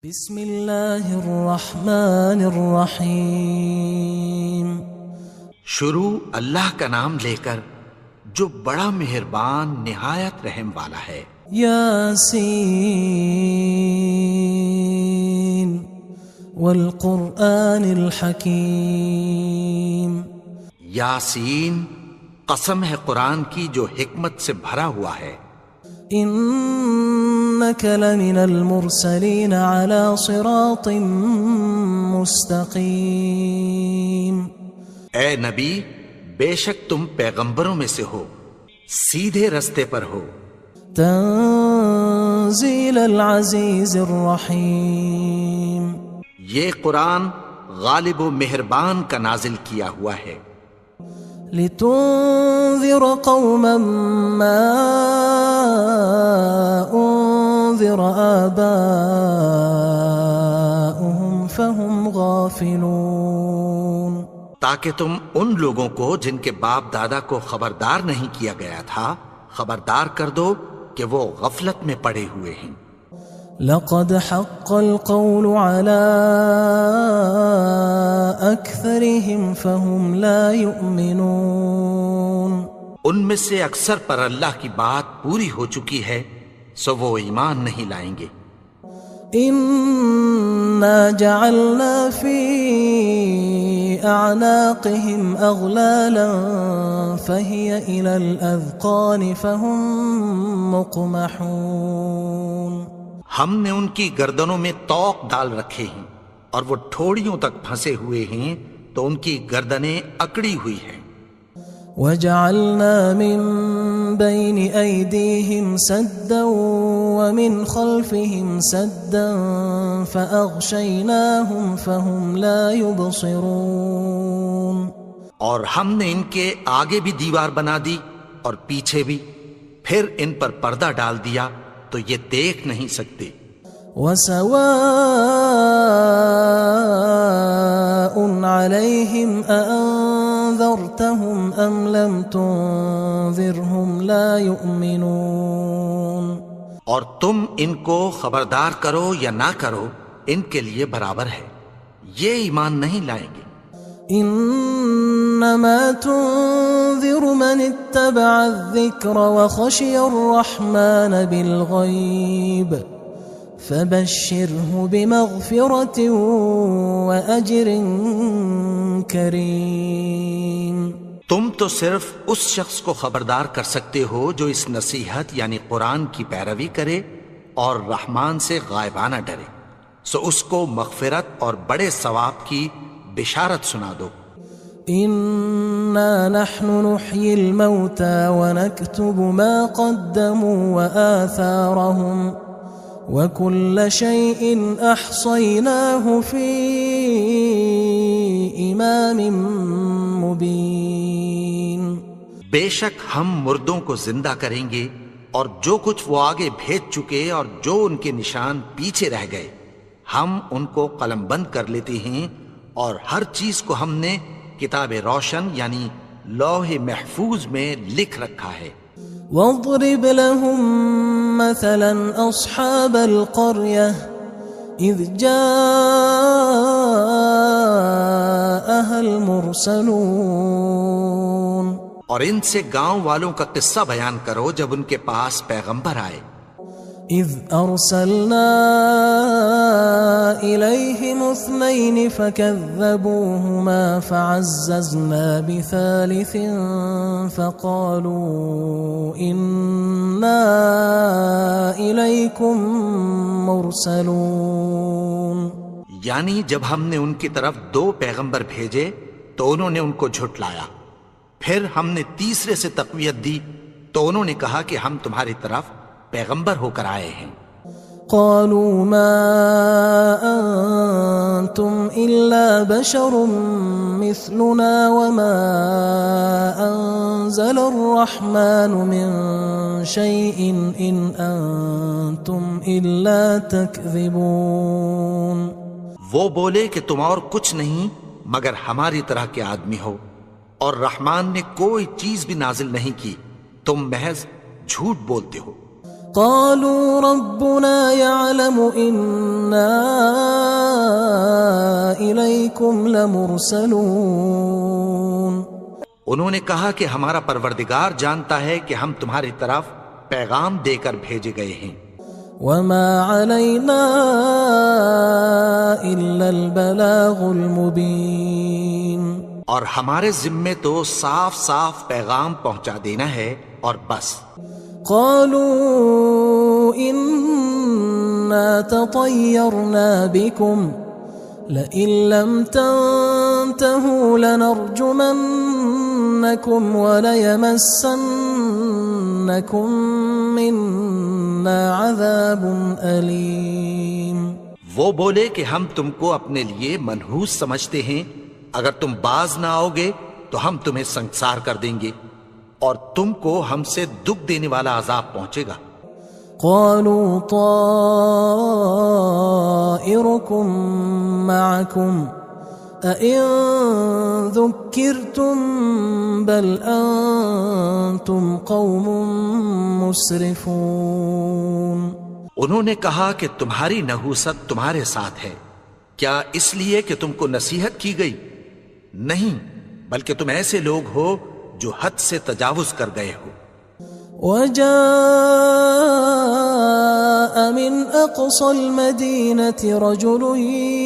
بسم اللہ الرحمن الرحیم۔ شروع اللہ کا نام لے کر جو بڑا مہربان نہایت رحم والا ہے۔ یاسین والقرآن الحکیم۔ یاسین، قسم ہے قرآن کی جو حکمت سے بھرا ہوا ہے۔ انک لمن المرسلین علی صراط مستقیم۔ اے نبی، بے شک تم پیغمبروں میں سے ہو، سیدھے رستے پر ہو۔ تنزیل العزیز الرحیم۔ یہ قرآن غالب و مہربان کا نازل کیا ہوا ہے۔ لتنذر قوما ما انذر آباؤهم فهم غافلون۔ تاکہ تم ان لوگوں کو جن کے باپ دادا کو خبردار نہیں کیا گیا تھا خبردار کر دو کہ وہ غفلت میں پڑے ہوئے ہیں۔ لقد حق القول على أكثرهم فهم لا يؤمنون۔ ان میں سے اکثر پر اللہ کی بات پوری ہو چکی ہے سو وہ ایمان نہیں لائیں گے۔ إنا جعلنا في أعناقهم أغلالا فهي إلى الأذقان فهم مقمحون۔ ہم نے ان کی گردنوں میں طوق ڈال رکھے ہیں اور وہ ٹھوڑیوں تک پھنسے ہوئے ہیں تو ان کی گردنیں اکڑی ہوئی ہیں۔ وَجَعَلْنَا مِن بَيْنِ أَيْدِيهِمْ سَدًّا وَمِنْ خَلْفِهِمْ سَدًّا فَأَغْشَيْنَاهُمْ فَهُمْ لَا يُبْصِرُونَ۔ اور ہم نے ان کے آگے بھی دیوار بنا دی اور پیچھے بھی، پھر ان پر پردہ ڈال دیا تو یہ دیکھ نہیں سکتے۔ وَسَوَاءٌ عَلَيْهِمْ أَأَنذَرْتَهُمْ أَمْ لَمْ تُنذِرْهُمْ لَا يُؤْمِنُونَ۔ اور تم ان کو خبردار کرو یا نہ کرو ان کے لیے برابر ہے، یہ ایمان نہیں لائیں گے۔ انما تنذر من اتبع الذکر وخشی الرحمن بالغیب فبشره بمغفرة واجر کریم۔ تم تو صرف اس شخص کو خبردار کر سکتے ہو جو اس نصیحت یعنی قرآن کی پیروی کرے اور رحمان سے غائبانہ ڈرے، سو اس کو مغفرت اور بڑے ثواب کی بشارت سنا دو۔ انا نحن نحيي الموتى ونكتب ما قدموا وآثارهم وكل شيء احصيناه في امام مبين۔ بے شک ہم مردوں کو زندہ کریں گے اور جو کچھ وہ آگے بھیج چکے اور جو ان کے نشان پیچھے رہ گئے ہم ان کو قلم بند کر لیتے ہیں، اور ہر چیز کو ہم نے کتاب روشن یعنی لوح محفوظ میں لکھ رکھا ہے۔ واضرب لهم مثلا اصحاب القرية اذ جاءها المرسلون۔ اور ان سے گاؤں والوں کا قصہ بیان کرو جب ان کے پاس پیغمبر آئے۔ اذ ارسلنا الیہم اثنین فکذبوہما فعززنا بثالث فقالوا انا الیکم مرسلون۔ یعنی جب ہم نے ان کی طرف 2 پیغمبر بھیجے تو انہوں نے ان کو جھٹلایا، پھر ہم نے تیسرے سے تقویت دی تو انہوں نے کہا کہ ہم تمہاری طرف پیغمبر ہو کر آئے ہیں۔ قالوا ما انتم الا بشر مثلنا وما انزل الرحمن من شيء ان انتم الا تكذبون۔ وہ بولے کہ تم اور کچھ نہیں مگر ہماری طرح کے آدمی ہو، اور رحمان نے کوئی چیز بھی نازل نہیں کی، تم محض جھوٹ بولتے ہو۔ قالوا ربنا يعلم إنا إليكم لمرسلون. انہوں نے کہا کہ ہمارا پروردگار جانتا ہے کہ ہم تمہاری طرف پیغام دے کر بھیجے گئے ہیں. وما علينا إلا البلاغ المبين. اور ہمارے ذمے تو صاف صاف پیغام پہنچا دینا ہے اور بس. قالوا إنا تطيرنا بكم لئن لم تنتهوا لنرجمنكم وليمسنكم منا عذاب أليم. وہ بولے کہ ہم تم کو اپنے لیے منحوس سمجھتے ہیں، اگر تم باز نہ آؤ گے تو ہم تمہیں سنگسار کر دیں گے اور تم کو ہم سے دکھ دینے والا عذاب پہنچے گا. قالوا طائركم معكم أئن ذكرتم بل أنتم قوم مسرفون. انہوں نے کہا کہ تمہاری نحوست تمہارے ساتھ ہے، کیا اس لیے کہ تم کو نصیحت کی گئی؟ نہیں، بلکہ تم ایسے لوگ ہو جو حد سے تجاوز کر گئے ہو. وجاء من أقصى المدينة رجل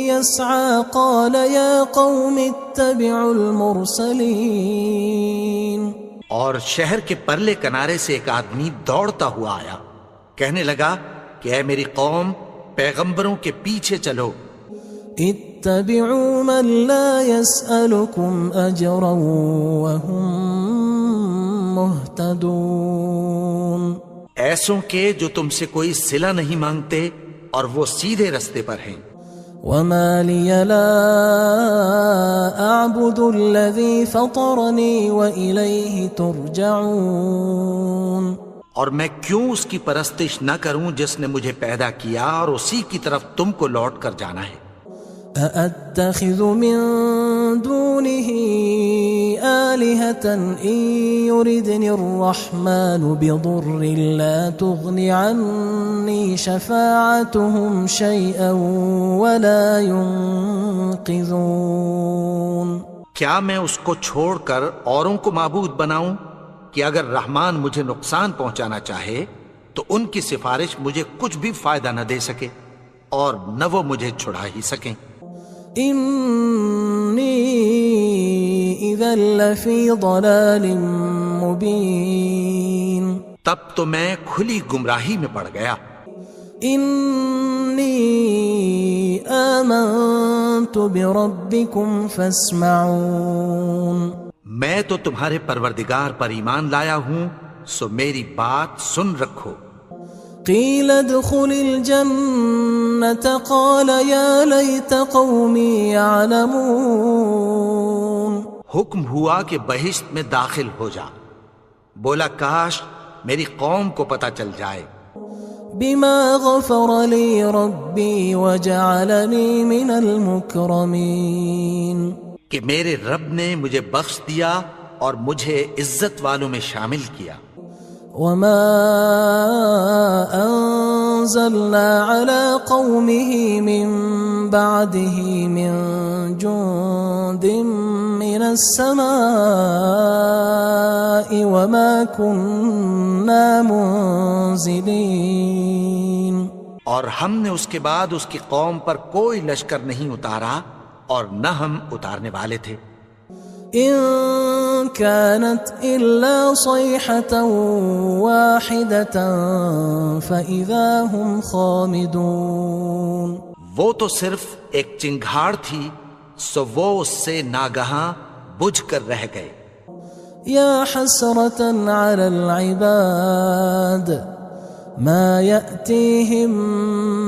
يسعى قال يا قوم اتبعوا المرسلين. اور شہر کے پرلے کنارے سے ایک آدمی دوڑتا ہوا آیا، کہنے لگا کہ اے میری قوم، پیغمبروں کے پیچھے چلو. اتبعوا من لا يسألكم أجرا وهم مهتدون. ایسوں کے جو تم سے کوئی صلہ نہیں مانگتے اور وہ سیدھے رستے پر ہیں. وما لي لا أعبد الذي فطرني وإليه ترجعون. اور میں کیوں اس کی پرستش نہ کروں جس نے مجھے پیدا کیا اور اسی کی طرف تم کو لوٹ کر جانا ہے. أأتخذ من دونه آلهة إن يردني الرحمن بضر لا تغن عني شفاعتهم شيئا ولا ينقذون. کیا میں اس کو چھوڑ کر اوروں کو معبود بناؤں کہ اگر رحمان مجھے نقصان پہنچانا چاہے تو ان کی سفارش مجھے کچھ بھی فائدہ نہ دے سکے اور نہ وہ مجھے چھڑا ہی سکیں. إني إذا لفي ضلال مبين. تب تو میں کھلی گمراہی میں پڑ گیا. إني آمنت بربكم فاسمعون. میں تو تمہارے پروردگار پر ایمان لایا ہوں، سو میری بات سن رکھو. قيل ادخل الجنة قال يا ليت قومي يعلمون. حکم ہوا کہ بہشت میں داخل ہو جا. بولا کاش میری قوم کو پتہ چل جائے. بما غفر لي ربي وجعلني من المكرمين. کہ میرے رب نے مجھے بخش دیا اور مجھے عزت والوں میں شامل کیا. وما أنزلنا على قومه من بعده من جند من السماء وما كنا منزلين. اور ہم نے اس کے بعد اس کی قوم پر کوئی لشکر نہیں اتارا اور نہ ہم اتارنے والے تھے. إن كانت إلا صيحة واحدة فإذا هم خامدون. وہ تو صرف ایک چنگھاڑ تھی، سو وہ اس سے ناگہاں بجھ کر رہ گئے. يا حسرة على العباد ما يأتيهم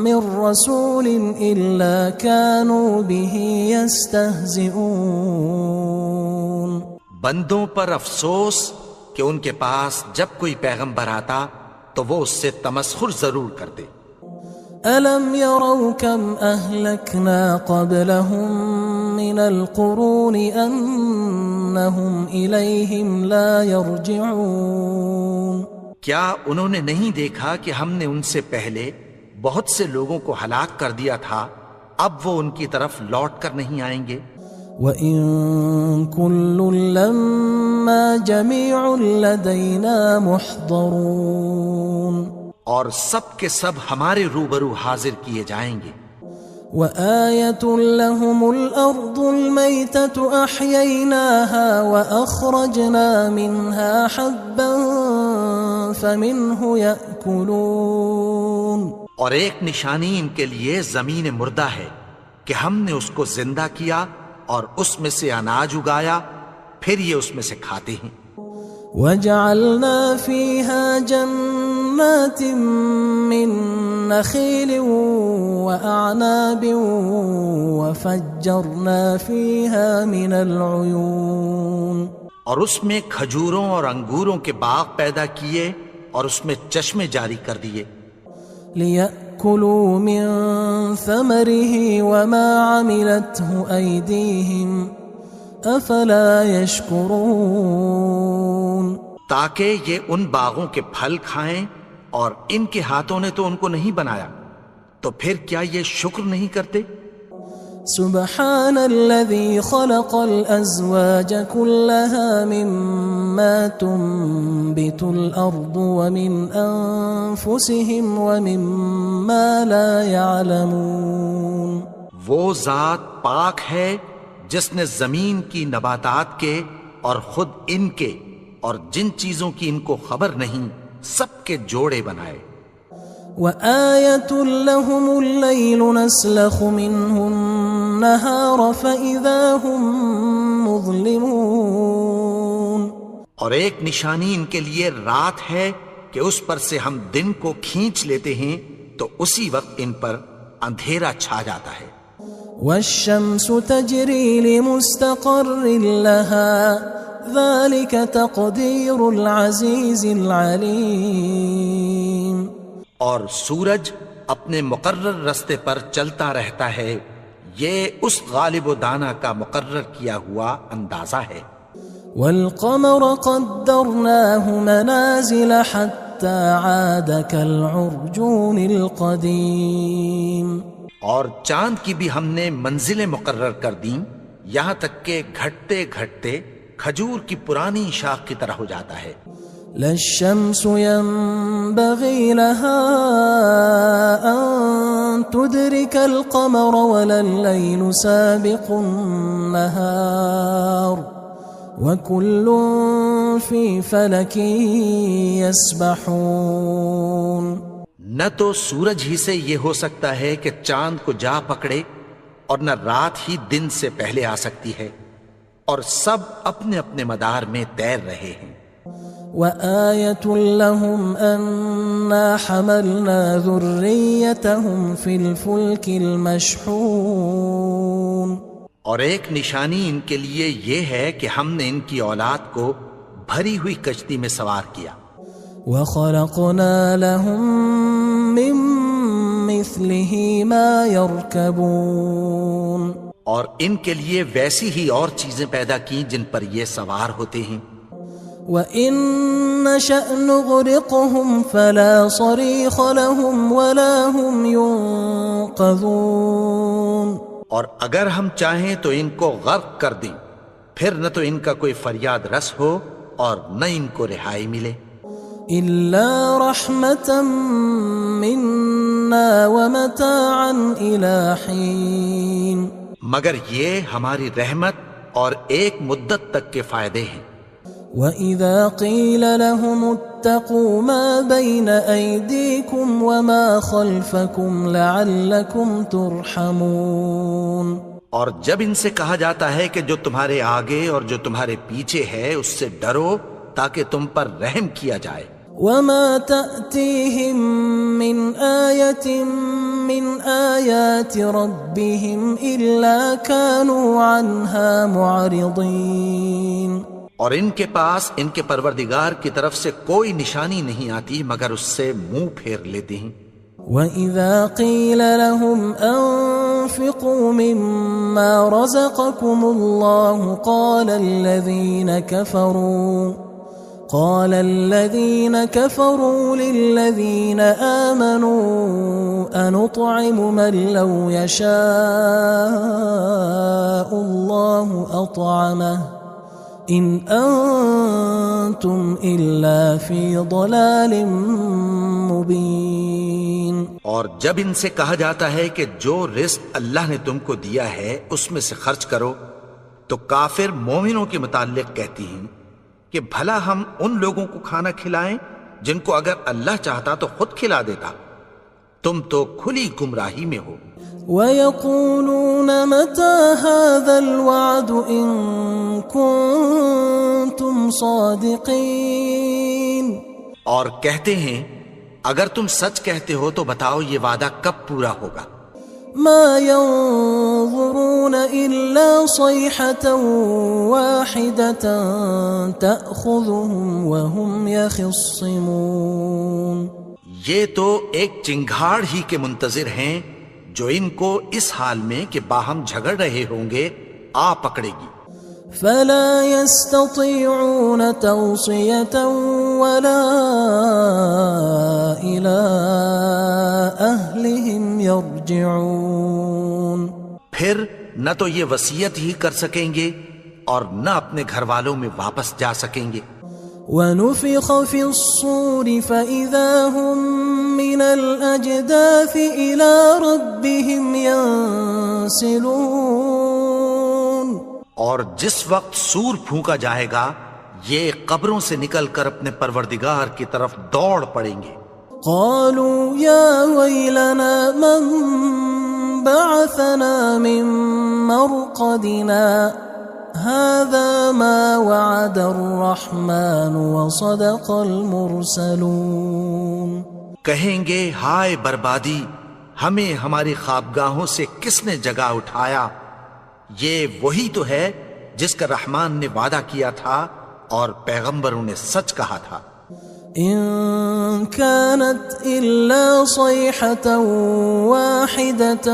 من رسول إلا كانوا به يستهزئون. بندوں پر افسوس کہ ان کے پاس جب کوئی پیغمبر آتا تو وہ اس سے تمسخر ضرور کرتے. ألم يروا كم أهلكنا قبلهم من القرون أنهم إليهم لا يرجعون. کیا انہوں نے نہیں دیکھا کہ ہم نے ان سے پہلے بہت سے لوگوں کو ہلاک کر دیا تھا، اب وہ ان کی طرف لوٹ کر نہیں آئیں گے؟ وَإِن كُلٌّ لَمَّا جَمِيعٌ لَدَيْنَا مُحْضَرُونَ، اور سب کے سب ہمارے روبرو حاضر کیے جائیں گے۔ وَآيَةٌ لَهُمُ الْأَرْضُ الْمَيْتَةُ أَحْيَيْنَاهَا وَأَخْرَجْنَا مِنْهَا حَبًّا فَمِنْهُ يَأْكُلُونَ، اور ایک نشانی ان کے لیے زمین مردہ ہے کہ ہم نے اس کو زندہ کیا اور اس میں سے اناج اگایا، پھر یہ اس میں سے کھاتے ہیں۔ وَجَعَلْنَا فِيهَا جَنَّاتٍ مِّن نَخِيلٍ وَأَعْنَابٍ وَفَجَّرْنَا فِيهَا مِنَ الْعُيُونِ، اور اس میں کھجوروں اور انگوروں کے باغ پیدا کیے اور اس میں چشمے جاری کر دیے، لِيَأْكُلُوا مِن ثَمَرِهِ وَمَا عَمِلَتْهُ أَيْدِيهِمْ أَفَلَا يَشْكُرُونَ، تاکہ یہ ان باغوں کے پھل کھائیں، اور ان کے ہاتھوں نے تو ان کو نہیں بنایا، تو پھر کیا یہ شکر نہیں کرتے؟ سبحان الذي خلق الأزواج كلها مما تنبت الأرض ومن أنفسهم ومما لا يعلمون، وہ ذات پاک ہے جس نے زمین کی نباتات کے اور خود ان کے اور جن چیزوں کی ان کو خبر نہیں سب کے جوڑے بنائے۔ وَآيَةٌ لَهُمُ اللَّيْلُ نَسْلَخُ مِنْهُ النَّهَارَ فَإِذَا هُمْ مُظْلِمُونَ، اور ایک نشانی ان کے لیے رات ہے کہ اس پر سے ہم دن کو کھینچ لیتے ہیں تو اسی وقت ان پر اندھیرا چھا جاتا ہے۔ وَالشَّمْسُ تَجْرِي لِمُسْتَقَرٍّ لَهَا ذَلِكَ تَقْدِيرُ الْعَزِيزِ الْعَلِيمِ، اور سورج اپنے مقرر رستے پر چلتا رہتا ہے، یہ اس غالب و دانا کا مقرر کیا ہوا اندازہ ہے۔ وَالْقَمَرَ قَدَّرْنَاهُ مَنَازِلَ حَتَّى عَادَ كَالْعُرْجُونِ الْقَدِيمِ، اور چاند کی بھی ہم نے منزلیں مقرر کر دیں، یہاں تک کہ گھٹتے گھٹتے کھجور کی پرانی شاخ کی طرح ہو جاتا ہے۔ لا الشمس ينبغي لها أن تدرك القمر ولا الليل سابق النهار وكل في فلك يسبحون، نہ تو سورج ہی سے یہ ہو سکتا ہے کہ چاند کو جا پکڑے، اور نہ رات ہی دن سے پہلے آ سکتی ہے، اور سب اپنے اپنے مدار میں تیر رہے ہیں۔ وَآيَةٌ لَهُمْ أَنَّا حَمَلْنَا ذُرِّيَّتَهُمْ فِي الْفُلْكِ الْمَشْحُونِ، اور ایک نشانی ان کے لیے یہ ہے کہ ہم نے ان کی اولاد کو بھری ہوئی کشتی میں سوار کیا۔ وَخَلَقْنَا لَهُم مِّن مِّثْلِهِ مَا يَرْكَبُونَ، اور ان کے لیے ویسی ہی اور چیزیں پیدا کی جن پر یہ سوار ہوتے ہیں۔ وَإِن نَّشَأْ نُغْرِقْهُمْ فَلَا صَرِيخَ لَهُمْ وَلَا هُمْ يُنقَذُونَ، اور اگر ہم چاہیں تو ان کو غرق کر دیں، پھر نہ تو ان کا کوئی فریاد رس ہو اور نہ ان کو رہائی ملے۔ إِلَّا رَحْمَةً مِّنَّا وَمَتَاعًا إِلَى حِينٍ، مگر یہ ہماری رحمت اور ایک مدت تک کے فائدے ہیں۔ وَإِذَا قِيلَ لَهُمُ اتَّقُوا مَا بَيْنَ أَيْدِيكُمْ وَمَا خَلْفَكُمْ لَعَلَّكُمْ تُرْحَمُونَ، اور جب ان سے کہا جاتا ہے کہ جو تمہارے آگے اور جو تمہارے پیچھے ہے اس سے ڈرو تاکہ تم پر رحم کیا جائے۔ وَمَا تَأْتِيهِم مِّنْ آيَةٍ مِّنْ آيَاتِ رَبِّهِمْ إِلَّا كَانُوا عَنْهَا مُعْرِضِينَ، اور ان کے پاس ان کے پروردگار کی طرف سے کوئی نشانی نہیں آتی مگر اس سے منہ پھیر لیتے ہیں۔ وَإِذَا قِيلَ لَهُمْ أَنفِقُوا مِمَّا رَزَقَكُمُ اللَّهُ قال الذين كفروا للذين آمنوا أنطعم من لو يشاء الله أطعمه إن أنتم إلا في ضلال مبين. اور جب ان سے کہا جاتا ہے کہ جو رزق اللہ نے تم کو دیا ہے اس میں سے خرچ کرو، تو کافر مومنوں کے متعلق کہتی ہیں کہ بھلا ہم ان لوگوں کو کھانا کھلائیں جن کو اگر اللہ چاہتا تو خود کھلا دیتا. تم تو کھلی گمراہی میں ہو. وَيَقُولُونَ مَتَى هَذَا الْوَعْدُ إِن كُنتُمْ صَادِقِينَ. اور کہتے ہیں اگر تم سچ کہتے ہو تو بتاؤ یہ وعدہ کب پورا ہوگا. ما ينظرون إلا صيحة واحدة تأخذهم وهم يخصمون. یہ تو ایک چنگھاڑ ہی کے منتظر ہیں جو ان کو اس حال میں کہ باہم جھگڑ رہے ہوں گے آ پکڑے گی. فلا يستطيعون توصية ولا إلى أهلهم يرجعون. پھر نہ تو یہ وصیت ہی کر سکیں گے اور نہ اپنے گھر والوں میں واپس جا سکیں گے. ونفخ في الصور فإذا هم من الأجداث إلى ربهم ينسلون. اور جس وقت سور پھونکا جائے گا یہ قبروں سے نکل کر اپنے پروردگار کی طرف دوڑ پڑیں گے. قالوا يا ويلنا من بعثنا من مرقدنا هذا ما وعد الرحمن وصدق المرسلون. کہیں گے ہائے بربادی، ہمیں ہماری خوابگاہوں سے کس نے جگا اٹھایا. یہ وہی تو ہے جس کا رحمان نے وعدہ کیا تھا اور پیغمبروں نے سچ کہا تھا. إن كانت إلا صيحة واحدة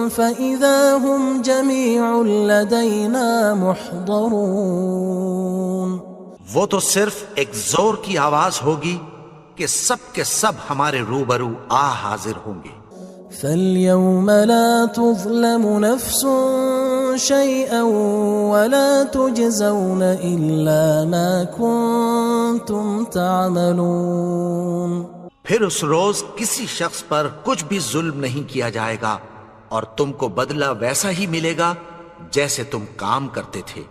فإذا هم جميع لدينا محضرون. وہ تو صرف ایک زور کی آواز ہوگی کہ سب کے سب ہمارے روبرو آ حاضر ہوں گے. فاليوم لا تظلم نفس شيئا ولا تجزون إلا ما كنتم تعملون. پھر اس روز کسی شخص پر کچھ بھی ظلم نہیں کیا جائے گا اور تم کو بدلہ ویسا ہی ملے گا جیسے تم کام کرتے تھے.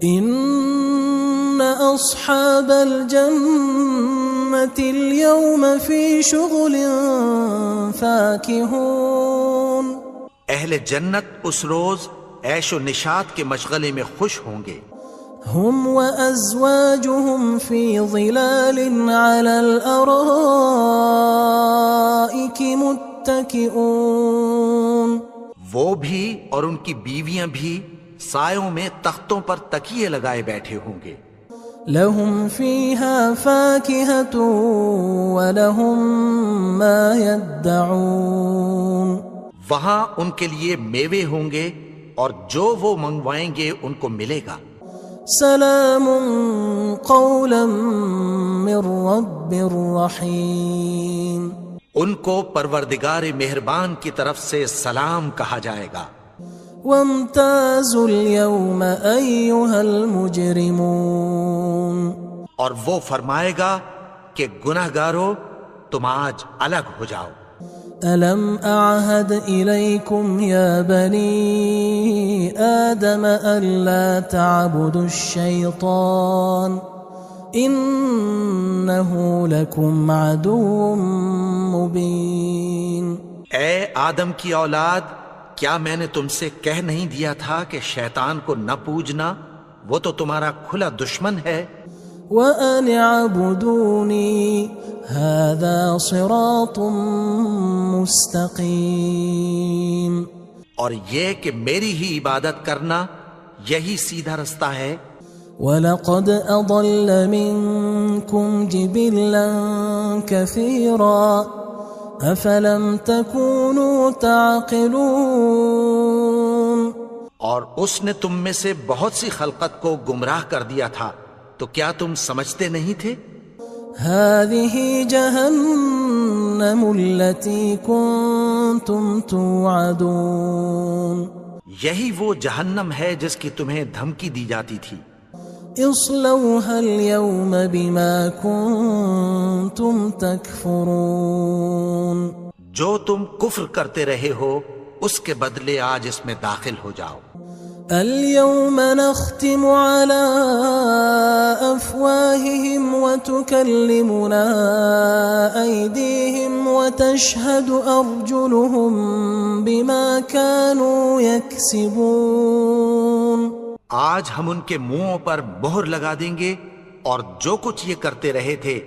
إن أصحاب الجنة اليوم في شغل فاكهون. اہل جنت اس روز عیش و نشاط کے مشغلے میں خوش ہوں گے. هم وأزواجهم في ظلال على الأرائك متكئون. وہ بھی اور ان کی بیویاں بھی سایوں میں تختوں پر تکیے لگائے بیٹھے ہوں گے. لهم فيها فاكهة ولهم ما يدعون. وہاں ان کے لیے میوے ہوں گے اور جو وہ منگوائیں گے ان کو ملے گا. سلام قولا من رب رحیم. ان کو پروردگار مہربان کی طرف سے سلام کہا جائے گا. وامتازوا اليوم أيها المجرمون. اور وہ فرمائے گا کہ گناہگارو تم آج الگ ہو جاؤ. ألم أعهد إليكم يا بني آدم ألا تعبدوا الشيطان إنه لكم عدو مبين. اے آدم کی اولاد، کیا میں نے تم سے کہہ نہیں دیا تھا کہ شیطان کو نہ پوجنا، وہ تو تمہارا کھلا دشمن ہے. وَأَنِ اعْبُدُونِي هَذَا صِرَاطٌ مُسْتَقِيمٌ. اور یہ کہ میری ہی عبادت کرنا یہی سیدھا رستہ ہے. وَلَقَدْ أَضَلَّ مِنْكُمْ جِبِلًّا كَثِيرًا أَفَلَمْ تَكُونُوا تَعْقِلُونَ. اور اس نے تم میں سے بہت سی خلقت کو گمراہ کر دیا تھا، تو کیا تم سمجھتے نہیں تھے؟ هذه جهنم التي كنتم توعدون یہی وہ جہنم ہے جس کی تمہیں دھمکی دی جاتی تھی. اصلوها اليوم بما كنتم تكفرون جو تم کفر کرتے رہے ہو اس کے بدلے آج اس میں داخل ہو جاؤ. اليوم نختم على أفواههم وتكلمنا أيديهم وتشهد أرجلهم بما كانوا يكسبون. آج ہم ان کے منہوں پر مہر لگا دیں گے اور جو کچھ یہ کرتے رہے تھے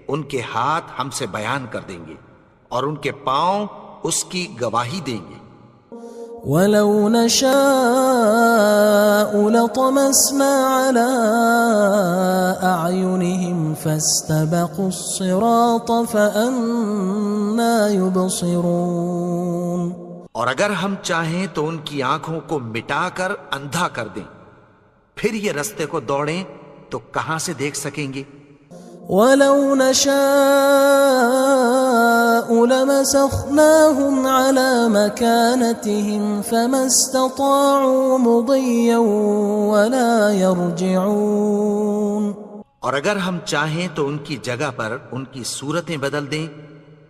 ان کے ہاتھ ہم سے بیان کر دیں گے اور ان کے پاؤں اس کی گواہی دیں گے. ولو نشاء لطمسنا على أعينهم فاستبقوا الصراط فأنى يبصرون. اور اگر ہم چاہیں تو ان کی آنکھوں کو مٹا کر اندھا کر دیں، پھر یہ رستے کو دوڑیں تو کہاں سے دیکھ سکیں گے. ولو نشاء لمسخناهم على مكانتهم فما استطاعوا مضيا ولا يرجعون. اور اگر ہم چاہیں تو ان کی جگہ پر ان کی صورتیں بدل دیں،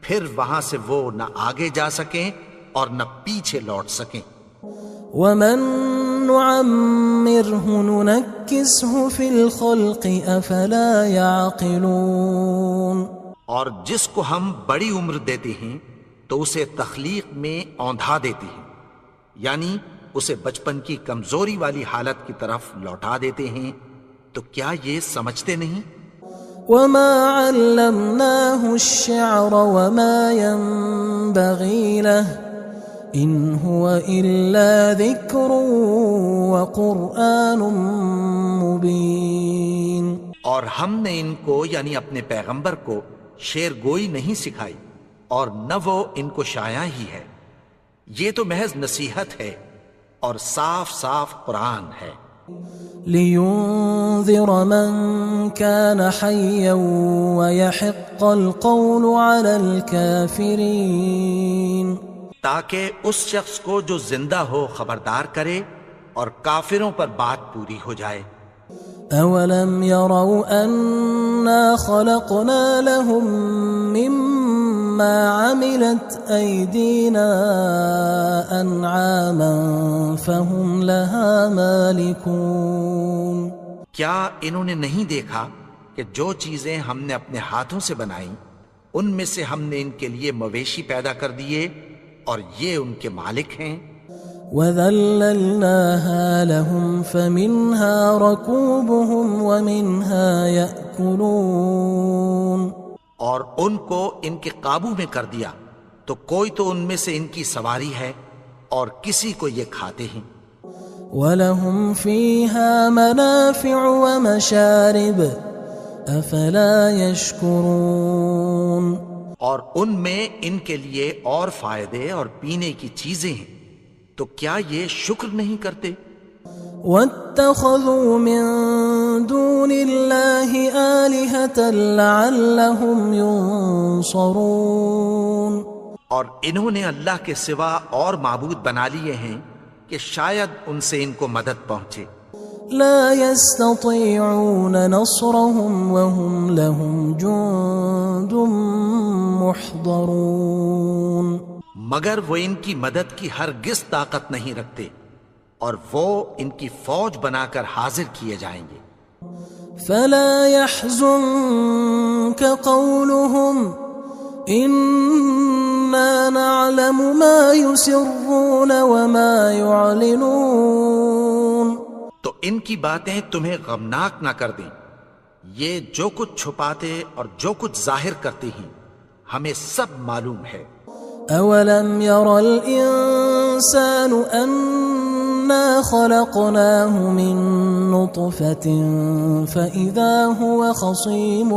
پھر وہاں سے وہ نہ آگے جا سکیں اور نہ پیچھے لوٹ سکیں. ومن نعمره ننكسه في الخلق افلا يعقلون. اور جس کو ہم بڑی عمر دیتے ہیں تو اسے تخلیق میں اوندھا دیتے ہیں، یعنی اسے بچپن کی کمزوری والی حالت کی طرف لوٹا دیتے ہیں. تو کیا یہ سمجھتے نہیں؟ وما علمناه الشعر وما ينبغي له ان هو الا ذکر وقرآن مبین. اور ہم نے ان کو یعنی اپنے پیغمبر کو شعر گوئی نہیں سکھائی اور نہ وہ ان کو شاعر ہی ہے، یہ تو محض نصیحت ہے اور صاف صاف قرآن ہے. لينذر من كان حيا ويحق القول على الكافرين. تاکہ اس شخص کو جو زندہ ہو خبردار کرے اور کافروں پر بات پوری ہو جائے. اولم يروا انا خلقنا لهم مما عملت ايدينا انعاما فهم لها مالكون. کیا انہوں نے نہیں دیکھا کہ جو چیزیں ہم نے اپنے ہاتھوں سے بنائیں ان میں سے ہم نے ان کے لیے مویشی پیدا کر دیے اور یہ ان کے مالک ہیں. وَذَلَّلْنَاهَا لَهُمْ فَمِنْهَا رَكُوبُهُمْ وَمِنْهَا يَأْكُلُونَ. اور ان کو ان کے قابو میں کر دیا تو کوئی تو ان میں سے ان کی سواری ہے اور کسی کو یہ کھاتے ہیں. وَلَهُمْ فِيهَا مَنَافِعُ وَمَشَارِبُ أَفَلَا يَشْكُرُونَ. اور ان میں ان کے لیے اور فائدے اور پینے کی چیزیں ہیں، تو کیا یہ شکر نہیں کرتے؟ وَاتَّخَذُوا مِن دُونِ اللَّهِ آلِهَةً لَعَلَّهُمْ يُنصَرُونَ. اور انہوں نے اللہ کے سوا اور معبود بنا لیے ہیں کہ شاید ان سے ان کو مدد پہنچے. لا يستطيعون نصرهم وهم لهم جند محضرون. مگر وہ ان کی مدد کی ہرگز طاقت نہیں رکھتے اور وہ ان کی فوج بنا کر حاضر کیے جائیں گے. فلا يحزنك قولهم إنا نعلم ما يسرون وما يعلنون. تو ان کی باتیں تمہیں غمناک نہ کر دیں، یہ جو کچھ چھپاتے اور جو کچھ ظاہر کرتے ہیں ہمیں سب معلوم ہے. أولم ير الإنسان أنا خلقناه من نطفة فإذا هو خصيم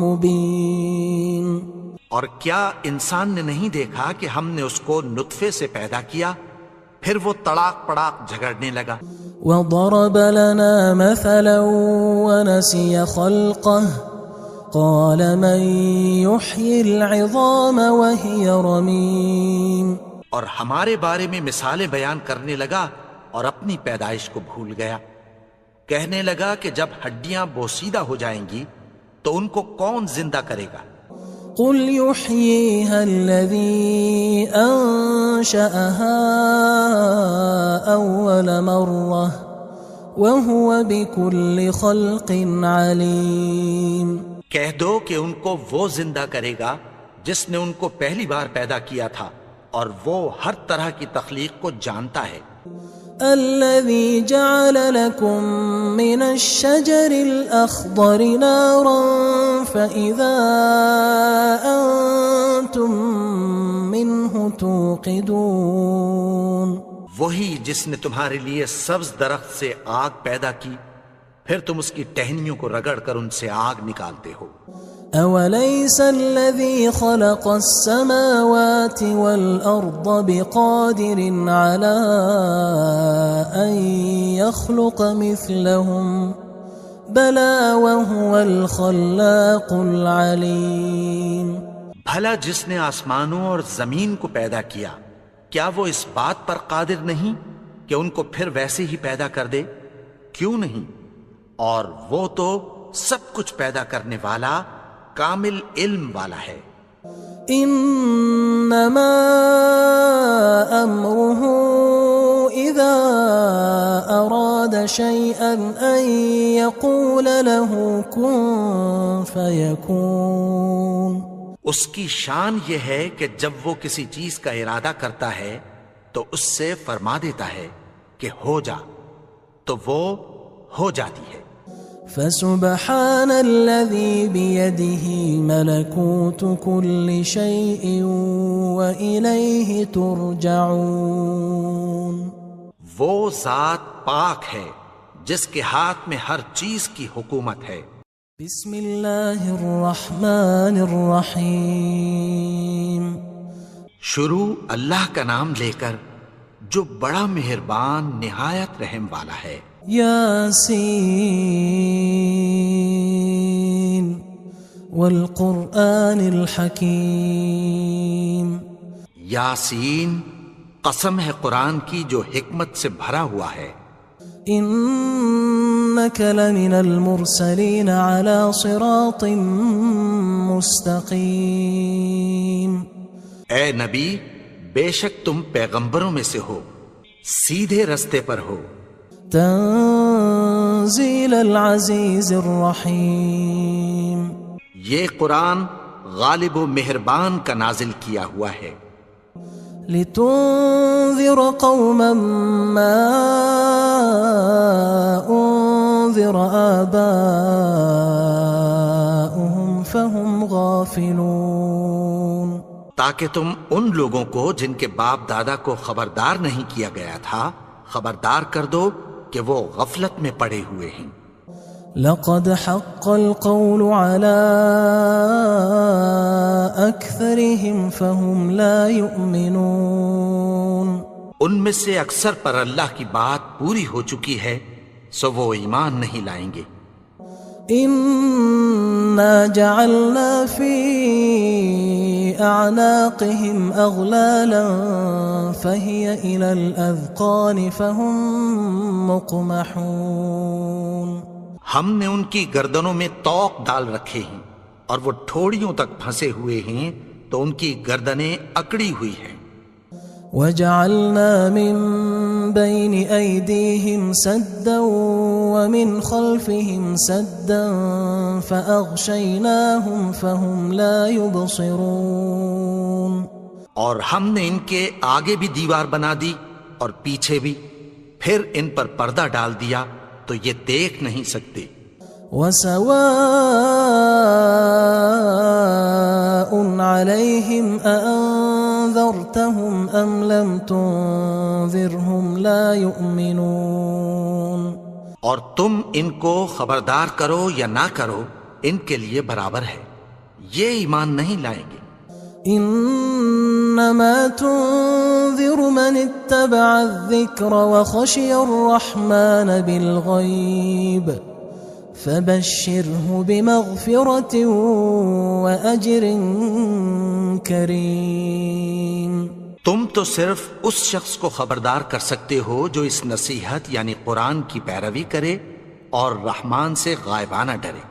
مبين. اور کیا انسان نے نہیں دیکھا کہ ہم نے اس کو نطفے سے پیدا کیا پھر وہ تڑاک پڑاک جھگڑنے لگا. وضرب لنا مثلا ونسي خلقه قال من يحيي العظام وهي رميم. اور ہمارے بارے میں مثالیں بیان کرنے لگا اور اپنی پیدائش کو بھول گیا. کہنے لگا کہ جب ہڈیاں بوسیدہ ہو جائیں گی تو ان کو کون زندہ کرے گا؟ قل يحييها الذي أنشأها أول مرة وهو بكل خلق عليم. کہہ دو کہ ان کو وہ زندہ کرے گا جس نے ان کو پہلی بار پیدا کیا تھا اور وہ ہر طرح کی تخلیق کو جانتا ہے. الذي جعل لكم من الشجر الأخضر نارا فإذا أنتم منه توقدون. وہی جس نے تمہارے لیے سبز درخت سے آگ پیدا کی پھر تم اس کی ٹہنیوں کو رگڑ کر ان سے آگ نکالتے ہو. أوليس الذي خلق السماوات والأرض بقادر على أن يخلق مثلهم بلى وهو الخلاق العليم. بھلا جس نے آسمانوں اور زمین کو پیدا کیا کیا وہ اس بات پر قادر نہیں کہ ان کو پھر ویسے ہی پیدا کر دے؟ کیوں نہیں؟ اور وہ تو سب کچھ پیدا کرنے والا کامل علم والا ہے. انما امره اذا اراد شيئا ان يقول له كن فيكون. اس کی شان یہ ہے کہ جب وہ کسی چیز کا ارادہ کرتا ہے تو اس سے فرما دیتا ہے کہ ہو جا تو وہ ہو جاتی ہے. فسبحان الذي بيده ملكوت كل شيء وإليه ترجعون. وہ ذات پاک ہے جس کے ہاتھ میں ہر چیز کی حکومت ہے. بسم اللہ الرحمن الرحیم. شروع اللہ کا نام لے کر جو بڑا مہربان نہایت رحم والا ہے. یاسین والقرآن الحکیم. یاسین قسم ہے قرآن کی جو حکمت سے بھرا ہوا ہے. انک لمن المرسلین علی صراط مستقیم. اے نبی بے شک تم پیغمبروں میں سے ہو سیدھے رستے پر ہو. تنزیل العزیز الرحیم. یہ قرآن غالب و مہربان کا نازل کیا ہوا ہے. لتنذر قوما ما انذر آباؤهم فهم غافلون. تاکہ تم ان لوگوں کو جن کے باپ دادا کو خبردار نہیں کیا گیا تھا خبردار کر دو کہ وہ غفلت میں پڑے ہوئے ہیں. لقد حق القول على أكثرهم فهم لا يؤمنون. ان میں سے اکثر پر اللہ کی بات پوری ہو چکی ہے سو وہ ایمان نہیں لائیں گے. إنا جعلنا في أعناقهم أغلالا فهي إلى الأذقان فهم مقمحون. ہم نے ان کی گردنوں میں طوق ڈال رکھے ہیں اور وہ ٹھوڑیوں تک پھنسے ہوئے ہیں تو ان کی گردنیں اکڑی ہوئی ہیں. وجعلنا من بين أيديهم سدا ومن خلفهم سدا فأغشيناهم فهم لا يبصرون. اور ہم نے ان کے آگے بھی دیوار بنا دی اور پیچھے بھی پھر ان پر پردہ ڈال دیا تو یہ دیکھ نہیں سکتے. وسواء عليهم أأنذرتهم أم لم تنذرهم لا يؤمنون. اور تم ان کو خبردار کرو یا نہ کرو ان کے لیے برابر ہے یہ ایمان نہیں لائیں گے. إنما تنذر من اتبع الذكر وخشي الرحمن بالغيب فبشره بمغفرة وأجر كريم۔ تم تو صرف اس شخص کو خبردار کر سکتے ہو جو اس نصیحت یعنی قرآن کی پیروی کرے اور رحمان سے غائبانہ ڈرے،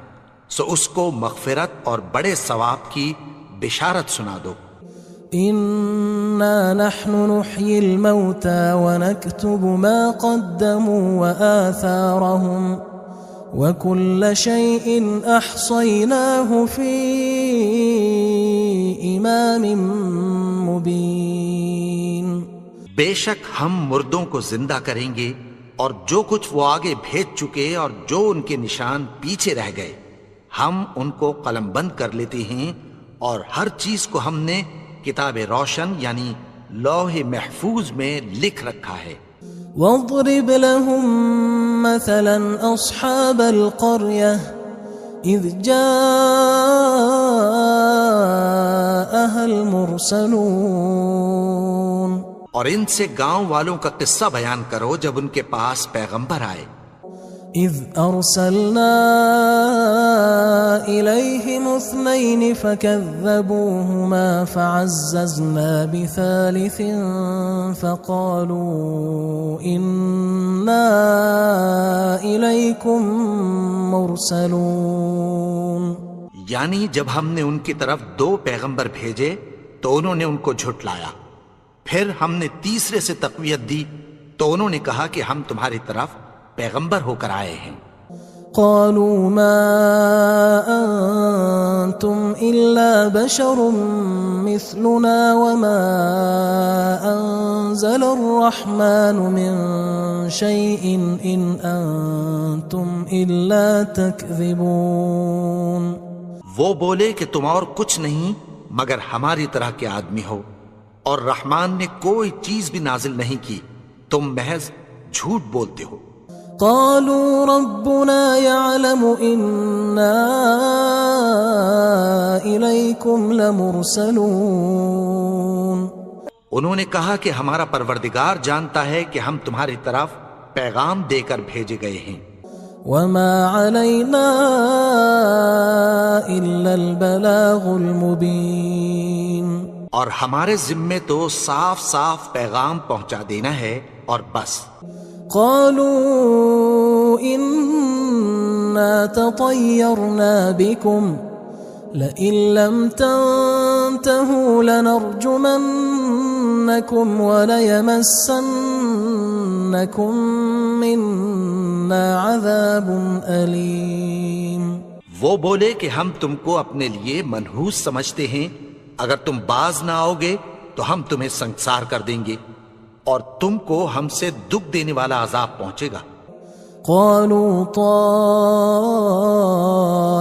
سو اس کو مغفرت اور بڑے ثواب کی بشارت سنا دو۔ إنا نحن نحيي الموتى ونكتب ما قدموا وآثارهم وكل شيء أحصيناه في إمام مبين۔ بے شک ہم مردوں کو زندہ کریں گے اور جو کچھ وہ آگے بھیج چکے اور جو ان کے نشان پیچھے رہ گئے ہم ان کو قلم بند کر لیتے ہیں، اور ہر چیز کو ہم نے کتاب روشن یعنی لوح محفوظ میں لکھ رکھا ہے۔ واضرب لهم مثلا أصحاب القرية إذ جاءها المرسلون، اور ان سے گاؤں والوں کا قصہ بیان کرو جب ان کے پاس پیغمبر آئے۔ إذ أرسلنا إليهم 2 فكذبوهما فعززنا بثالث فقالوا إنا إليكم مرسلون۔ یعنی جب ہم نے ان کی طرف 2 پیغمبر بھیجے تو انہوں نے ان کو جھٹلایا، پھر ہم نے تیسرے سے تقویت دی تو انہوں نے کہا کہ ہم تمہاری طرف پیغمبر ہو کر آئے ہیں۔ قالوا ما أنتم إلا بشر مثلنا وما أنزل الرحمن من شيء إن أنتم إلا تكذبون۔ وہ بولے کہ تم اور کچھ نہیں مگر ہماری طرح کے آدمی ہو، اور رحمان نے کوئی چیز بھی نازل نہیں کی، تم محض جھوٹ بولتے ہو۔ قالوا ربنا يعلم إنا إليكم لمرسلون۔ انہوں نے کہا کہ ہمارا پروردگار جانتا ہے کہ ہم تمہاری طرف پیغام دے کر بھیجے گئے ہیں۔ وما علينا إلا البلاغ المبين۔ اور ہمارے ذمے تو صاف صاف پیغام پہنچا دینا ہے اور بس۔ قالوا إنا تطيرنا بكم لئن لم تنتهوا لنرجمنكم وليمسنكم منا عذاب أليم۔ وہ بولے کہ ہم تم کو اپنے لیے منحوس سمجھتے ہیں، اگر تم باز نہ آؤ گے تو ہم تمہیں سنگسار کر دیں گے اور تم کو ہم سے دکھ دینے والا عذاب پہنچے گا۔ قالوا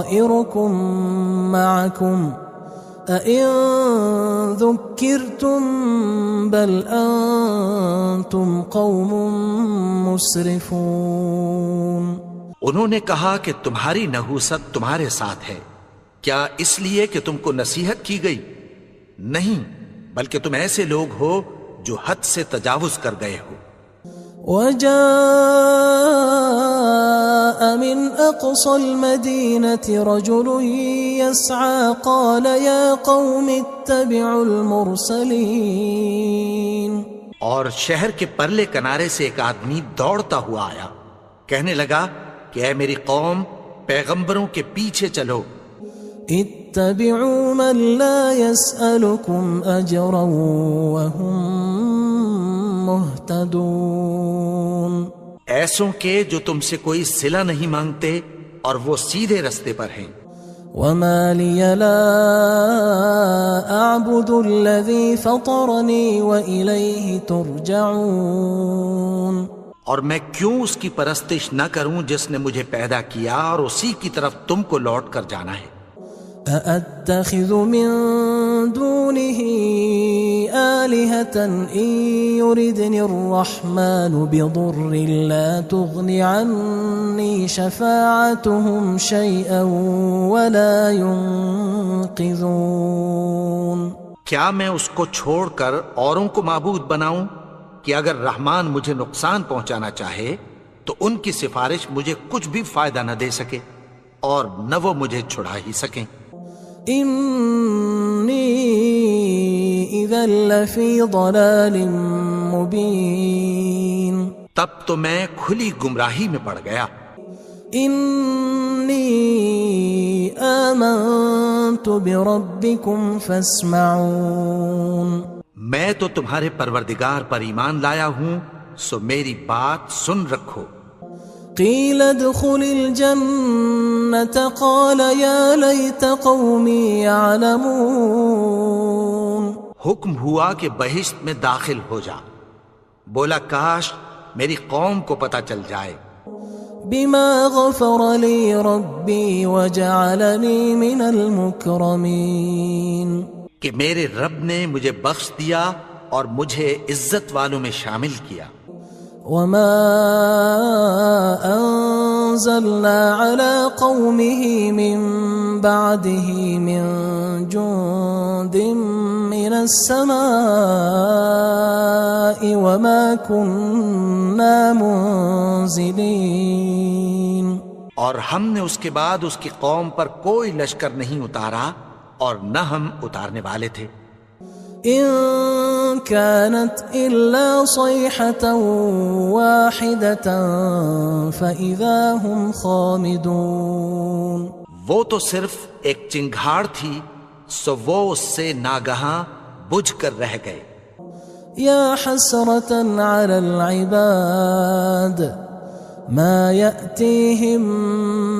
طائركم معكم أئن ذكرتم بل أنتم قوم مسرفون۔ انہوں نے کہا کہ تمہاری نحوست تمہارے ساتھ ہے، کیا اس لیے کہ تم کو نصیحت کی گئی؟ نہیں، بلکہ تم ایسے لوگ ہو جو حد سے تجاوز کر گئے ہو۔ وجاء من أقصى المدينة رجل يسعى قال يا قوم اتبعوا المرسلين۔ اور شہر کے پرلے کنارے سے ایک آدمی دوڑتا ہوا آیا، کہنے لگا کہ اے میری قوم، پیغمبروں کے پیچھے چلو۔ اتبعوا من لا يسألكم أجرا وهم مهتدون۔ ایسوں کے جو تم سے کوئی صلہ نہیں مانگتے اور وہ سیدھے رستے پر ہیں۔ وما لي لا أعبد الذي فطرني وإليه ترجعون۔ اور میں کیوں اس کی پرستش نہ کروں جس نے مجھے پیدا کیا اور اسی کی طرف تم کو لوٹ کر جانا ہے۔ أأتخذ من دونه آلهة إن يردني الرحمن بضر لا تغن عني شفاعتهم شيئا ولا ينقذون۔ کیا میں اس کو چھوڑ کر اوروں کو معبود بناؤں کہ اگر رحمان مجھے نقصان پہنچانا چاہے تو ان کی سفارش مجھے کچھ بھی فائدہ نہ دے سکے اور نہ وہ مجھے چھڑا ہی سکیں؟ انی اذا لفی ضلال مبین، تب تو میں کھلی گمراہی میں پڑ گیا۔ انی آمنت بربکم فاسمعون، میں تو تمہارے پروردگار پر ایمان لایا ہوں، سو میری بات سن رکھو۔ قیل ادخل الجنة قال یا لیت قومی یعلمون، حکم ہوا کہ بہشت میں داخل ہو جا، بولا کاش میری قوم کو پتہ چل جائے۔ بما غفر لی ربی وجعلنی من المکرمین، کہ میرے رب نے مجھے بخش دیا اور مجھے عزت والوں میں شامل کیا۔ وما انزلنا على قومه من بعده من جند من السماء وما كنا منزلين، اور ہم نے اس کے بعد اس کی قوم پر کوئی لشکر نہیں اتارا اور نہ ہم اتارنے والے تھے۔ ان كانت الا صيحة واحدة فاذا هم خامدون، وہ تو صرف ایک چنگھاڑ تھی، سو وہ اس سے ناگہاں بجھ کر رہ گئے۔ یا حسرة على العباد ما يأتيهم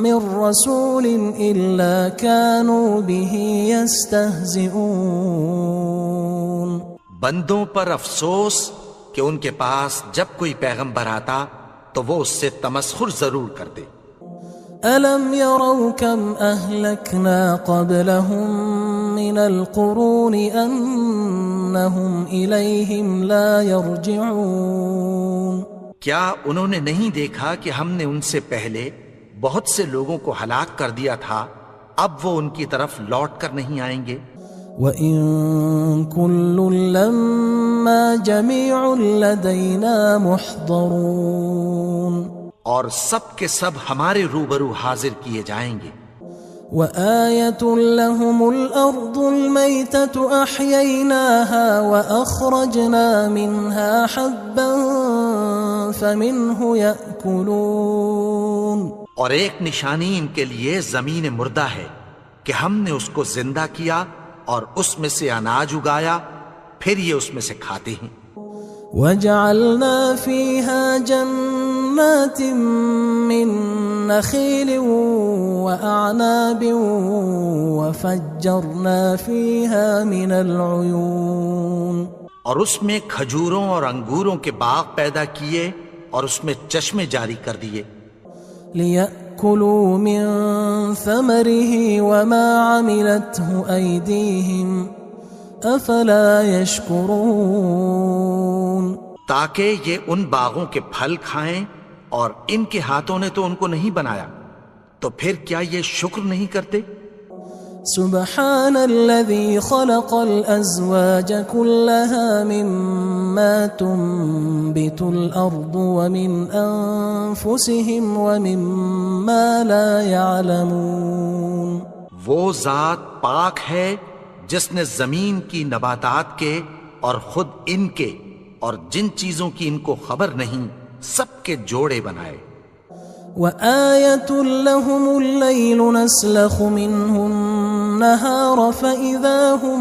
من رسول إلا كانوا به يستهزئون، بندوں پر افسوس کہ ان کے پاس جب کوئی پیغمبر آتا تو وہ اس سے تمسخر ضرور کرتے۔ ألم يروا كم أهلكنا قبلهم من القرون أنهم إليهم لا يرجعون، کیا انہوں نے نہیں دیکھا کہ ہم نے ان سے پہلے بہت سے لوگوں کو ہلاک کر دیا تھا، اب وہ ان کی طرف لوٹ کر نہیں آئیں گے؟ وَإِن كُلٌّ لَمَّا جَمِيعٌ لَدَيْنَا مُحْضَرُونَ، اور سب کے سب ہمارے روبرو حاضر کیے جائیں گے۔ وَآيَةٌ لَهُمُ الْأَرْضُ الْمَيْتَةُ أَحْيَيْنَاهَا وَأَخْرَجْنَا مِنْهَا حَبًّا فَمِنْهُ يَأْكُلُونَ، اور ایک نشانی ان کے لیے زمین مردہ ہے کہ ہم نے اس کو زندہ کیا اور اس میں سے اناج اگایا، پھر یہ اس میں سے کھاتے ہیں۔ وَجَعَلْنَا فِيهَا جَنَّاتٍ مِّن نَخِيلٍ وَأَعْنَابٍ وَفَجَّرْنَا فِيهَا مِنَ الْعُيُونِ، اور اس میں کھجوروں اور انگوروں کے باغ پیدا کیے اور اس میں چشمے جاری کر دیے۔ لِيَأْكُلُوا مِن ثَمَرِهِ وَمَا عَمِلَتْهُ أَيْدِيهِمْ أَفَلَا يَشْكُرُونَ، تاکہ یہ ان باغوں کے پھل کھائیں اور ان کے ہاتھوں نے تو ان کو نہیں بنایا، تو پھر کیا یہ شکر نہیں کرتے؟ سبحان الذي خلق الأزواج كلها مما تنبت الأرض ومن أنفسهم ومما لا يعلمون، وہ ذات پاک ہے جس نے زمین کی نباتات کے اور خود ان کے اور جن چیزوں کی ان کو خبر نہیں سب کے جوڑے بنائے۔ وآية لهم الليل نسلخ منه النهار فإذا هم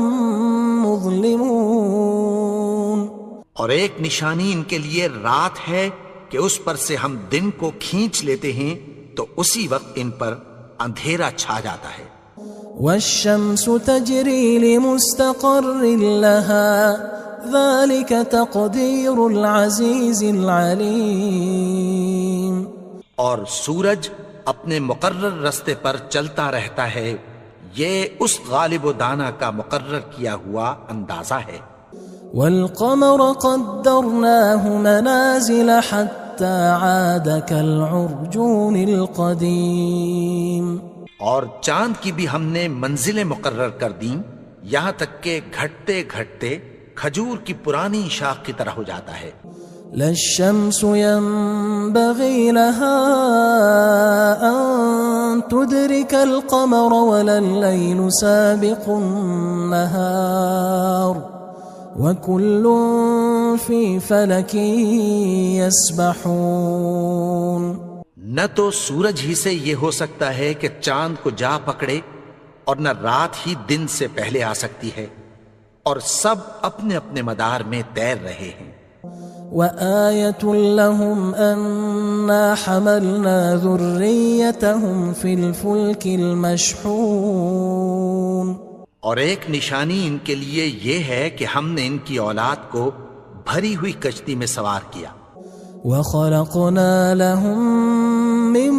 مظلمون، اور ایک نشانی ان کے لیے رات ہے کہ اس پر سے ہم دن کو کھینچ لیتے ہیں تو اسی وقت ان پر اندھیرا چھا جاتا ہے۔ والشمس تجري لمستقر لها ذلك تقدير العزيز العليم، اور سورج اپنے مقرر رستے پر چلتا رہتا ہے، یہ اس غالب و دانا کا مقرر کیا ہوا اندازہ ہے۔ والقمر قدرناه منازل حتى عاد كالعرجون القديم، اور چاند کی بھی ہم نے منزلیں مقرر کر دیں، یہاں تک کہ گھٹتے گھٹتے کھجور کی پرانی شاخ کی طرح ہو جاتا ہے. لا الشمس ينبغي لها أن تدرك القمر ولا الليل سابق النهار وكل في فلك يسبحون. نہ تو سورج ہی سے یہ ہو سکتا ہے کہ چاند کو جا پکڑے اور نہ رات ہی دن سے پہلے آ سکتی ہے، اور سب اپنے اپنے مدار میں تیر رہے ہیں. وآية لهم أنا حملنا ذريتهم في الفلك المشحون. اور ایک نشانی ان کے لیے یہ ہے کہ ہم نے ان کی اولاد کو بھری ہوئی کشتی میں سوار کیا. وخلقنا لهم من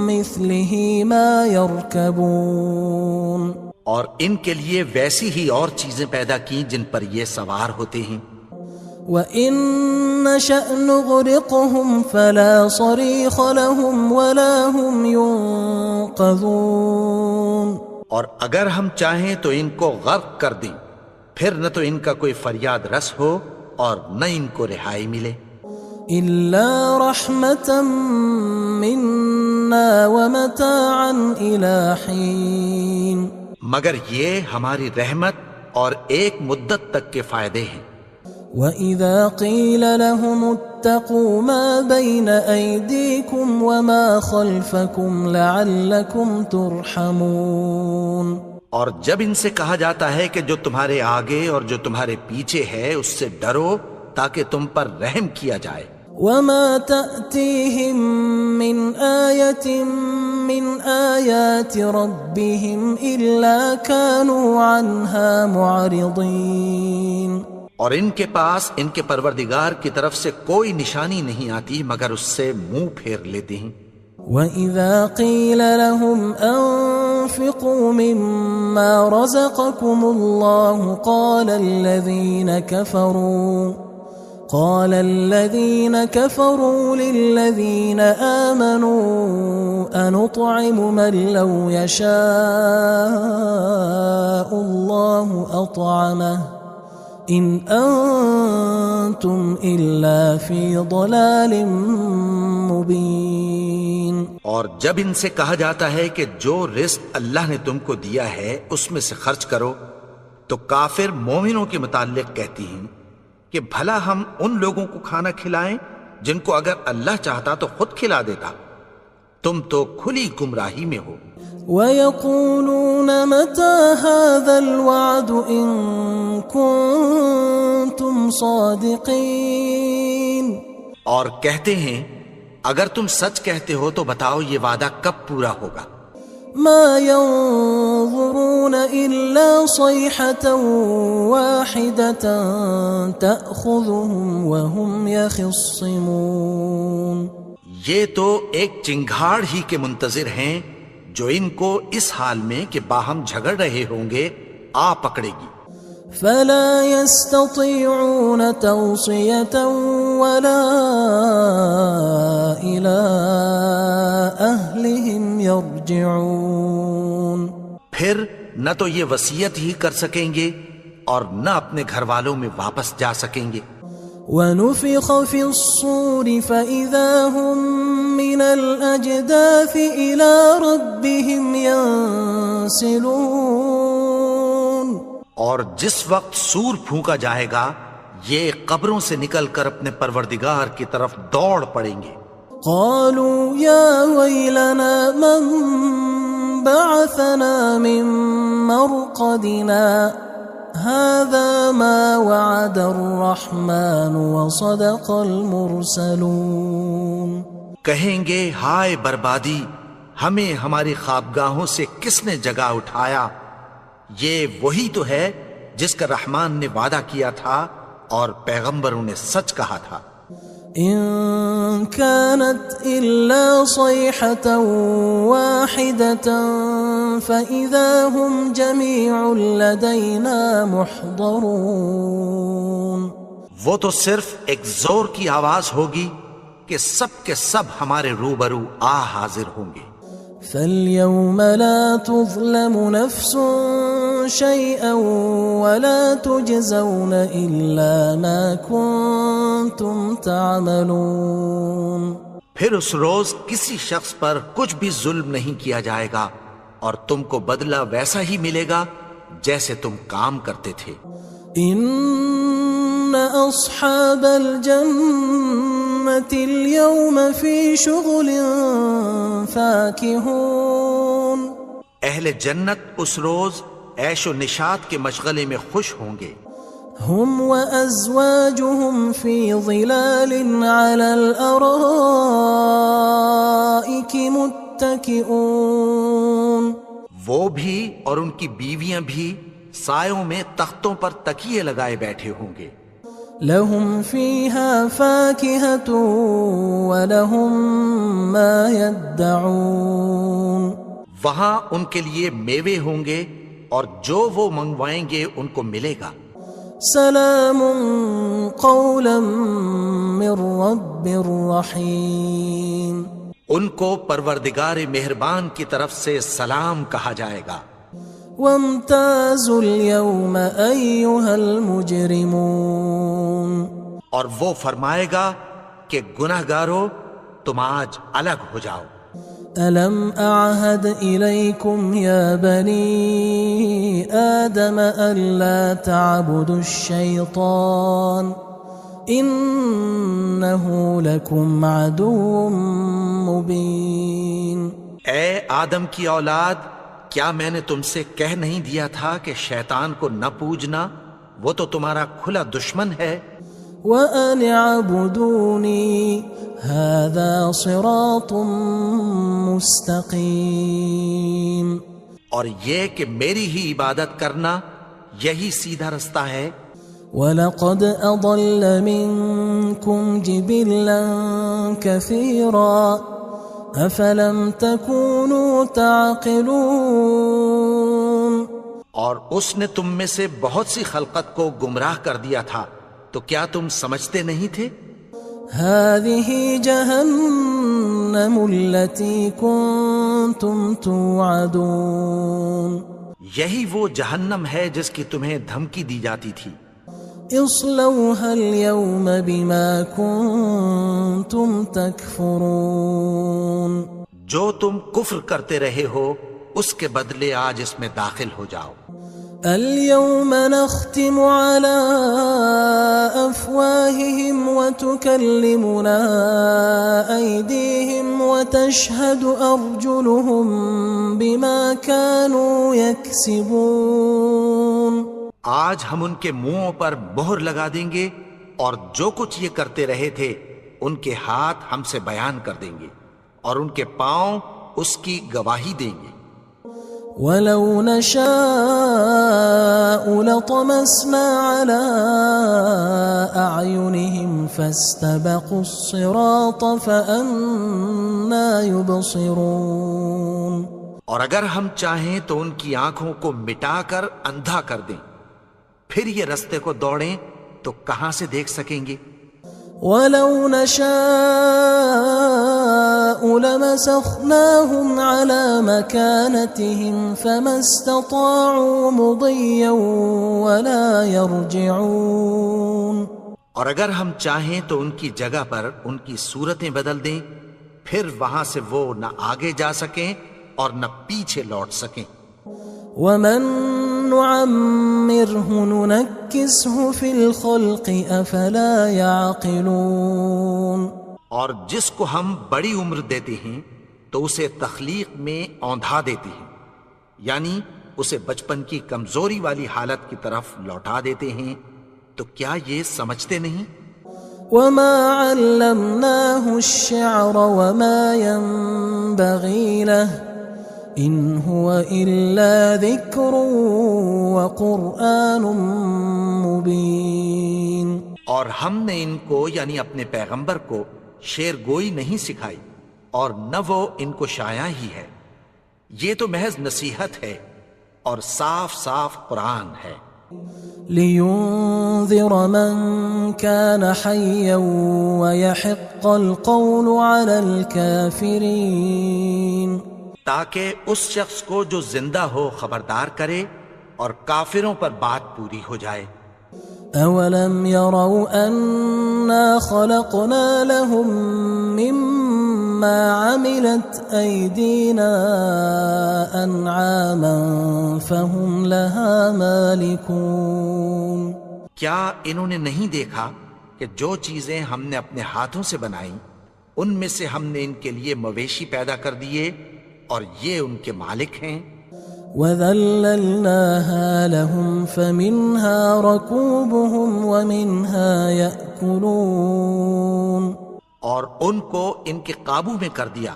مثله ما يركبون. اور ان کے لیے ویسی ہی اور چیزیں پیدا کی جن پر یہ سوار ہوتے ہیں. وَإِن نَّشَأْ نُغْرِقْهُمْ فَلَا صَرِيخَ لَهُمْ وَلَا هُمْ يُنقَذُونَ. اور اگر ہم چاہیں تو ان کو غرق کر دیں، پھر نہ تو ان کا کوئی فریاد رس ہو اور نہ ان کو رہائی ملے. إِلَّا رَحْمَةً مِّنَّا وَمَتَاعًا إِلَى حِينٍ. مگر یہ ہماری رحمت اور ایک مدت تک کے فائدے ہیں. وَإِذَا قِيلَ لَهُمُ اتَّقُوا مَا بَيْنَ أَيْدِيكُمْ وَمَا خَلْفَكُمْ لَعَلَّكُمْ تُرْحَمُونَ. اور جب ان سے کہا جاتا ہے کہ جو تمہارے آگے اور جو تمہارے پیچھے ہے اس سے ڈرو تاکہ تم پر رحم کیا جائے. وَمَا تَأْتِيهِم مِّنْ آيَةٍ مِّنْ آيَاتِ رَبِّهِمْ إِلَّا كَانُوا عَنْهَا مُعْرِضِينَ. اور ان کے پاس ان کے پروردگار کی طرف سے کوئی نشانی نہیں آتی مگر اس سے منہ پھیر لیتے ہیں. وَإِذَا قِيلَ لَهُمْ أَنفِقُوا مِمَّا رَزَقَكُمُ اللَّهُ قَالَ الَّذِينَ كَفَرُوا لِلَّذِينَ آمَنُوا أَنُطْعِمُ مَن لَّوْ يَشَاءُ اللَّهُ أَطْعَمَهُ إِنْ أَنْتُمْ إِلَّا فِي ضَلَالٍ مُبِينٍ. اور جب ان سے کہا جاتا ہے کہ جو رزق اللہ نے تم کو دیا ہے اس میں سے خرچ کرو، تو کافر مومنوں کے متعلق کہتی ہیں کہ بھلا ہم ان لوگوں کو کھانا کھلائیں جن کو اگر اللہ چاہتا تو خود کھلا دیتا. تم تو کھلی گمراہی میں ہو. وَيَقُولُونَ مَتَى هَذَا الْوَعْدُ إِن كُنتُمْ صَادِقِينَ. اور کہتے ہیں اگر تم سچ کہتے ہو تو بتاؤ یہ وعدہ کب پورا ہوگا. مَا يَنظُرُونَ إِلَّا صَيْحَةً وَاحِدَةً تَأْخُذُهُمْ وَهُمْ يَخِصِّمُونَ. یہ تو ایک چنگھاڑ ہی کے منتظر ہیں جو ان کو اس حال میں کہ باہم جھگڑ رہے ہوں گے آ پکڑے گی. فَلَا يَسْتَطِيعُونَ تَوْصِيَةً وَلَا إِلَىٰ أَهْلِهِمْ يَرْجِعُونَ. پھر نہ تو یہ وصیت ہی کر سکیں گے اور نہ اپنے گھر والوں میں واپس جا سکیں گے. وَنُفِخَ فِي الصُّورِ فَإِذَا هُم مِّنَ الْأَجْدَاثِ إِلَىٰ رَبِّهِمْ يَنسِلُونَ. اور جس وقت سور پھونکا جائے گا یہ قبروں سے نکل کر اپنے پروردگار کی طرف دوڑ پڑیں گے. قالوا يا ويلنا من بعثنا من مرقدنا هذا ما وعد الرحمن وصدق المرسلون. کہیں گے ہائے بربادی، ہمیں ہماری خوابگاہوں سے کس نے جگا اٹھایا. یہ وہی تو ہے جس کا رحمان نے وعدہ کیا تھا اور پیغمبروں نے سچ کہا تھا. إن كانت إلا صيحة واحدة فإذا هم جميع لدينا محضرون. وہ تو صرف ایک زور کی آواز ہوگی کہ سب کے سب ہمارے روبرو حاضر ہوں گے. فاليوم لا تظلم نفس شيئا ولا تجزون إلا ما كنتم تعملون. پھر اس روز کسی شخص پر کچھ بھی ظلم نہیں کیا جائے گا اور تم کو بدلہ ویسا ہی ملے گا جیسے تم کام کرتے تھے. إن أصحاب الجنة اليوم في شغل فاكهون. اہل جنت اس روز عیش و نشاط کے مشغلے میں خوش ہوں گے. هم وأزواجهم في ظلال على الأرائك متكئون. وہ بھی اور ان کی بیویاں بھی سایوں میں تختوں پر تکیے لگائے بیٹھے ہوں گے. لهم فيها فاكهة ولهم ما يدعون. وہاں ان کے لیے میوے ہوں گے اور جو وہ منگوائیں گے ان کو ملے گا. سلام قولا من رب رحیم. ان کو پروردگار مہربان کی طرف سے سلام کہا جائے گا. وامتازوا اليوم أيها المجرمون. اور وہ فرمائے گا کہ گناہگارو تم آج الگ ہو جاؤ. ألم أعهد إليكم يا بني آدم ألا تعبدوا الشيطان إنه لكم عدو مبين. اے آدم کی اولاد، کیا میں نے تم سے کہہ نہیں دیا تھا کہ شیطان کو نہ پوجنا؟ وہ تو تمہارا کھلا دشمن ہے. وَأَنِ اعْبُدُونِي هَذَا صِرَاطٌ مُسْتَقِيمٌ. اور یہ کہ میری ہی عبادت کرنا یہی سیدھا رستہ ہے. وَلَقَدْ أَضَلَّ مِنْكُمْ جِبِلًّا كَثِيرًا أَفَلَمْ تَكُونُوا تَعْقِلُونَ. اور اس نے تم میں سے بہت سی خلقت کو گمراہ کر دیا تھا، تو کیا تم سمجھتے نہیں تھے؟ هذه جهنم التي كنتم توعدون. یہی وہ جہنم ہے جس کی تمہیں دھمکی دی جاتی تھی. اصلوها اليوم بما كنتم تكفرون. جو تم کفر کرتے رہے ہو اس کے بدلے آج اس میں داخل ہو جاؤ. اليوم نختم على أفواههم وتكلمنا أيديهم وتشهد أرجلهم بما كانوا يكسبون. آج ہم ان کے منہوں پر مہر لگا دیں گے اور جو کچھ یہ کرتے رہے تھے ان کے ہاتھ ہم سے بیان کر دیں گے اور ان کے پاؤں اس کی گواہی دیں گے. وَلَوْ نَشَاءُ لَطَمَسْنَا عَلَىٰ أَعْيُنِهِمْ فَاسْتَبَقُوا الصِّرَاطَ فَأَنَّىٰ يُبْصِرُونَ. اور اگر ہم چاہیں تو ان کی آنکھوں کو مٹا کر اندھا کر دیں، پھر یہ رستے کو دوڑیں تو کہاں سے دیکھ سکیں گے. وَلَوْ نَشَاءُ لَمَسَخْنَاهُمْ عَلَىٰ مَكَانَتِهِمْ فَمَا اسْتَطَاعُوا مُضِيًّا وَلَا يَرْجِعُونَ. اور اگر ہم چاہیں تو ان کی جگہ پر ان کی صورتیں بدل دیں، پھر وہاں سے وہ نہ آگے جا سکیں اور نہ پیچھے لوٹ سکیں. وَمَن نُعَمِّرْهُ نُنَكِّسْهُ فِي الْخَلْقِ أَفَلَا يَعْقِلُونَ. اور جس کو ہم بڑی عمر دیتے ہیں تو اسے تخلیق میں اوندھا دیتے ہیں، یعنی اسے بچپن کی کمزوری والی حالت کی طرف لوٹا دیتے ہیں. تو کیا یہ سمجھتے نہیں؟ وَمَا عَلَّمْنَاهُ الشِّعْرَ وَمَا يَنبَغِي لَهُ إِنْ هُوَ إِلَّا ذِكْرٌ وَقُرْآنٌ مُبِينٌ. اور ہم نے ان کو یعنی اپنے پیغمبر کو شعر گوئی نہیں سکھائی اور نہ وہ ان کو شاعر ہی ہے، یہ تو محض نصیحت ہے اور صاف صاف قرآن ہے. لِيُنذِرَ مَن كَانَ حَيًّا وَيَحِقَّ الْقَوْلُ عَلَى الْكَافِرِينَ. تاکہ اس شخص کو جو زندہ ہو خبردار کرے اور کافروں پر بات پوری ہو جائے۔ أولم يروا أنا خلقنا لهم مما عملت أيدينا أنعاما فهم لها مالكون؟ کیا انہوں نے نہیں دیکھا کہ جو چیزیں ہم نے اپنے ہاتھوں سے بنائیں ان میں سے ہم نے ان کے لیے مویشی پیدا کر دیے اور یہ ان کے مالک ہیں۔ وَذَلَّلْنَاهَا لَهُمْ فَمِنْهَا رَكُوبُهُمْ وَمِنْهَا يَأْكُلُونَ، اور ان کو ان کے قابو میں کر دیا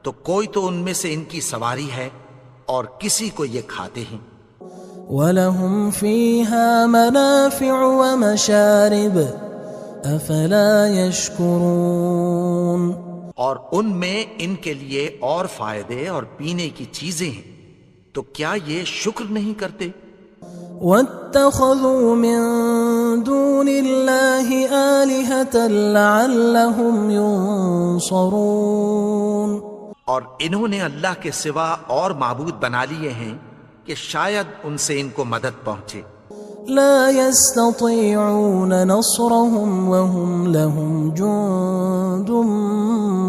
تو کوئی تو ان میں سے ان کی سواری ہے اور کسی کو یہ کھاتے ہیں۔ وَلَهُمْ فِيهَا مَنَافِعُ وَمَشَارِبُ أَفَلَا يَشْكُرُونَ، اور ان میں ان کے لیے اور فائدے اور پینے کی چیزیں ہیں، تو کیا یہ شکر نہیں کرتے؟ وَاتَّخَذُوا مِن دُونِ اللَّهِ آلِهَةً لَعَلَّهُمْ يُنصَرُونَ، اور انہوں نے اللہ کے سوا اور معبود بنا لیے ہیں کہ شاید ان سے ان کو مدد پہنچے۔ لا يستطيعون نصرهم وهم لهم جند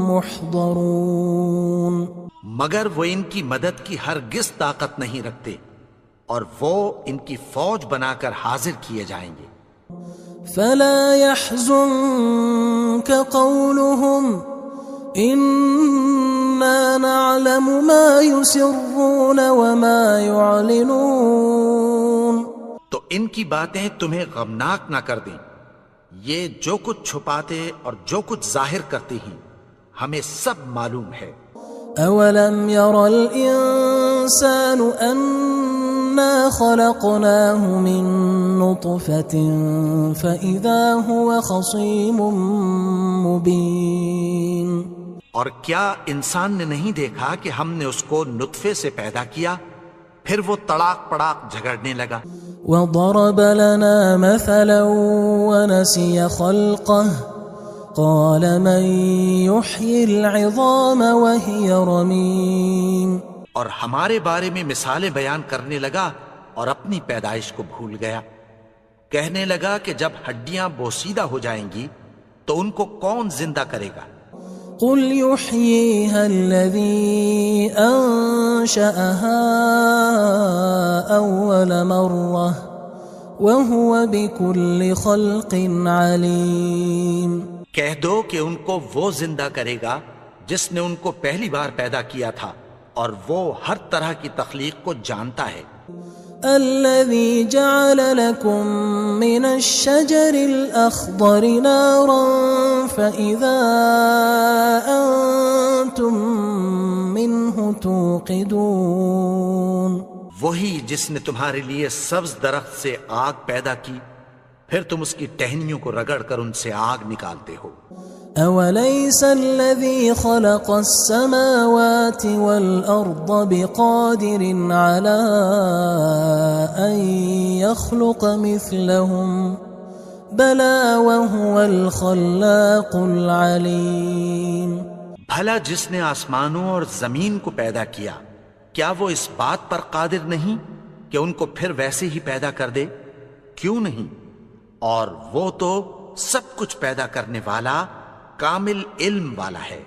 محضرون، مگر وہ ان کی مدد کی ہرگز طاقت نہیں رکھتے اور وہ ان کی فوج بنا کر حاضر کیے جائیں گے۔ فلا يحزنك قولهم إنا نعلم ما يسرون وما يعلنون، تو ان کی باتیں تمہیں غمناک نہ کر دیں، یہ جو کچھ چھپاتے اور جو کچھ ظاہر کرتے ہیں ہمیں سب معلوم ہے۔ أولم ير الإنسان أنا خلقناه من نطفة فإذا هو خصيم مبين، اور کیا انسان نے نہیں دیکھا کہ ہم نے اس کو نطفے سے پیدا کیا پھر وہ تڑاک پڑاک جھگڑنے لگا۔ وضرب لنا مثلا ونسي خلقه قال من يحيي العظام وهي رميم، اور ہمارے بارے میں مثالیں بیان کرنے لگا اور اپنی پیدائش کو بھول گیا۔ کہنے لگا کہ جب ہڈیاں بوسیدہ ہو جائیں گی تو ان کو کون زندہ کرے گا؟ قل يحييها الذي أنشأها أول مرة وهو بكل خلق عليم، کہہ دو کہ ان کو وہ زندہ کرے گا جس نے ان کو پہلی بار پیدا کیا تھا اور وہ ہر طرح کی تخلیق کو جانتا ہے۔ الذي جعل لكم من الشجر الأخضر نارا فإذا أنتم منه توقدون، وہی جس نے تمہارے لیے سبز درخت سے آگ پیدا کی پھر تم اس کی ٹہنیوں کو رگڑ کر ان سے آگ نکالتے ہو۔ أوليس الذي خلق السماوات والأرض بقادر على أن يخلق مثلهم بلى وهو الخلاق العليم، بھلا جس نے آسمانوں اور زمین کو پیدا کیا کیا وہ اس بات پر قادر نہیں کہ ان کو پھر ویسے ہی پیدا کر دے؟ کیوں نہیں؟ اور وہ تو سب کچھ پیدا کرنے والا کامل علم والا ہے۔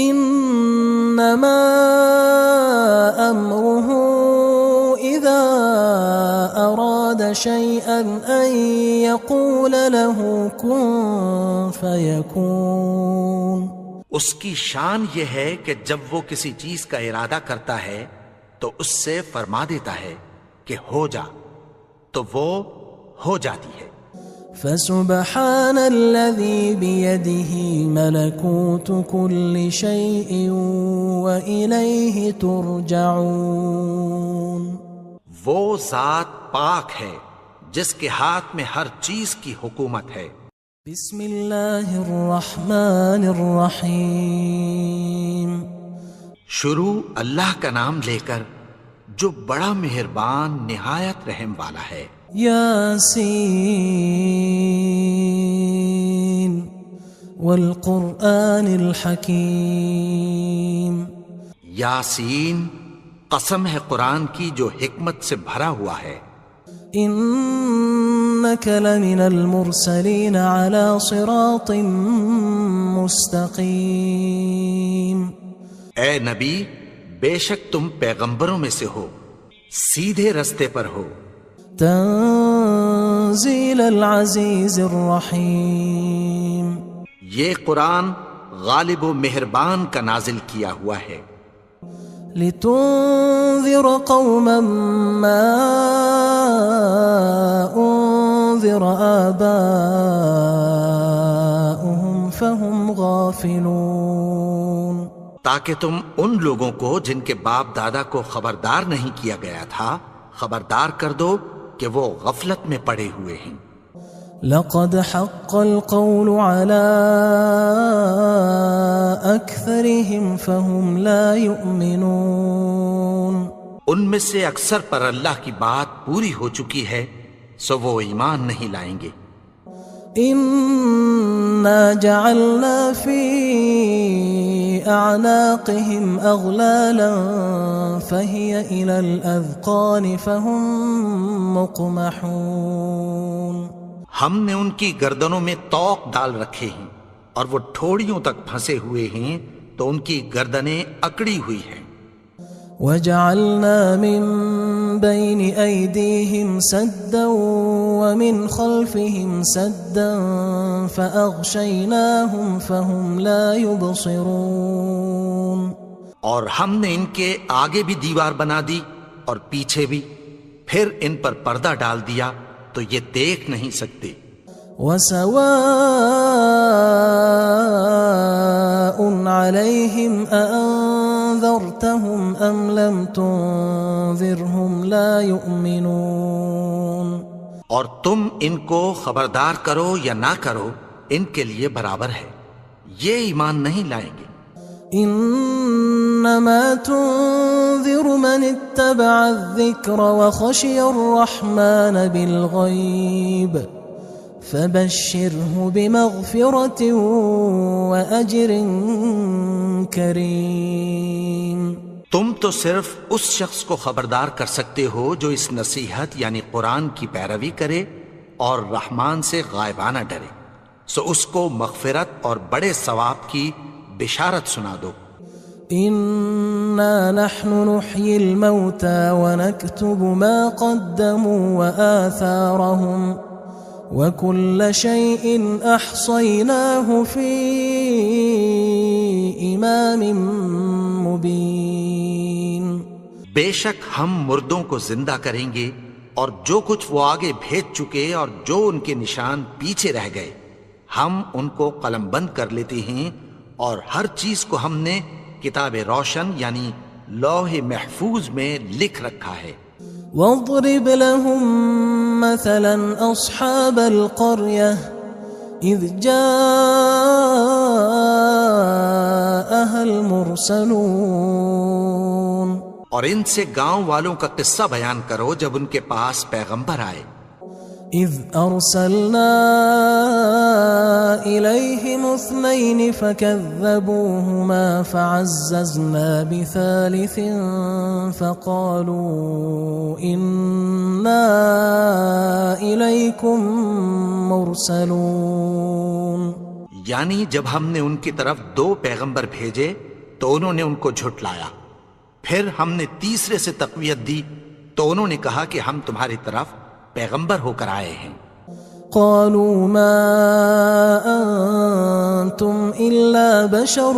انما امره اذا اراد شيئا ان يقول له كن فيكون، اس کی شان یہ ہے کہ جب وہ کسی چیز کا ارادہ کرتا ہے تو اس سے فرما دیتا ہے کہ ہو جا، تو وہ ہو جاتی ہے۔ فسبحان الذي بيده ملكوت كل شيء وإليه ترجعون، وہ ذات پاک ہے جس کے ہاتھ میں ہر چیز کی حکومت ہے۔ بسم اللہ الرحمن الرحیم، شروع اللہ کا نام لے کر جو بڑا مہربان نہایت رحم والا ہے۔ یاسین والقرآن الحکیم، یاسین قسم ہے قرآن کی جو حکمت سے بھرا ہوا ہے. إنك لمن المرسلين على صراط مستقيم. اے نبی، بے شک تم پیغمبروں میں سے ہو، سیدھے رستے پر ہو. تنزيل العزيز الرحيم. یہ قرآن غالب و مہربان کا نازل کیا ہوا ہے. لتنذر قوما ما أنذر آباؤهم فهم غافلون. تاکہ تم ان لوگوں کو جن کے باپ دادا کو خبردار نہیں کیا گیا تھا خبردار کر دو کہ وہ غفلت میں پڑے ہوئے ہیں. لقد حق القول على أكثرهم فهم لا يؤمنون. ان میں سے اکثر پر اللہ کی بات پوری ہو چکی ہے سو وہ ایمان نہیں لائیں گے. إنا جعلنا في أعناقهم أغلالا فهي إلى الأذقان فهم مقمحون. ہم نے ان کی گردنوں میں طوق ڈال رکھے ہیں اور وہ ٹھوڑیوں تک پھنسے ہوئے ہیں تو ان کی گردنیں اکڑی ہوئی ہیں. وجعلنا من بين أيديهم سدا ومن خلفهم سدا فأغشيناهم فهم لا يبصرون. اور ہم نے ان کے آگے بھی دیوار بنا دی اور پیچھے بھی، پھر ان پر پردہ ڈال دیا تو یہ دیکھ نہیں سکتے. وسواء عليهم أأنذرتهم أم لم تنذرهم لا يؤمنون. اور تم ان کو خبردار کرو یا نہ کرو ان کے لیے برابر ہے، یہ ایمان نہیں لائیں گے. إنما تنذر من اتبع الذكر وخشي الرحمن بالغيب فبشره بمغفرة وأجر كريم. تم تو صرف اس شخص کو خبردار کر سکتے ہو جو اس نصیحت یعنی قرآن کی پیروی کرے اور رحمان سے غائبانہ ڈرے، سو اس کو مغفرت اور بڑے ثواب کی بشارت سنا دو. إنا نحن نحيي الموتى ونكتب ما قدموا وآثارهم وكل شيء أحصيناه في إمام مبين. بے شک ہم مردوں کو زندہ کریں گے اور جو کچھ وہ آگے بھیج چکے اور جو ان کے نشان پیچھے رہ گئے ہم ان کو قلم بند کر لیتے ہیں، اور ہر چیز کو ہم نے کتاب روشن یعنی لوح محفوظ میں لکھ رکھا ہے. واضرب لهم مثلا أصحاب القرية إذ جاءها المرسلون. اور ان سے گاؤں والوں کا قصہ بیان کرو جب ان کے پاس پیغمبر آئے. إذ أرسلنا إليهم 2 فكذبوهما فعززنا بثالث فقالوا إنا إليكم مرسلون. یعنی جب ہم نے ان کی طرف 2 پیغمبر بھیجے تو انہوں نے ان کو جھٹلایا، پھر ہم نے تیسرے سے تقویت دی تو انہوں نے کہا کہ ہم تمہاری طرف پیغمبر ہو کر آئے ہیں. قالوا ما أنتم إلا بشر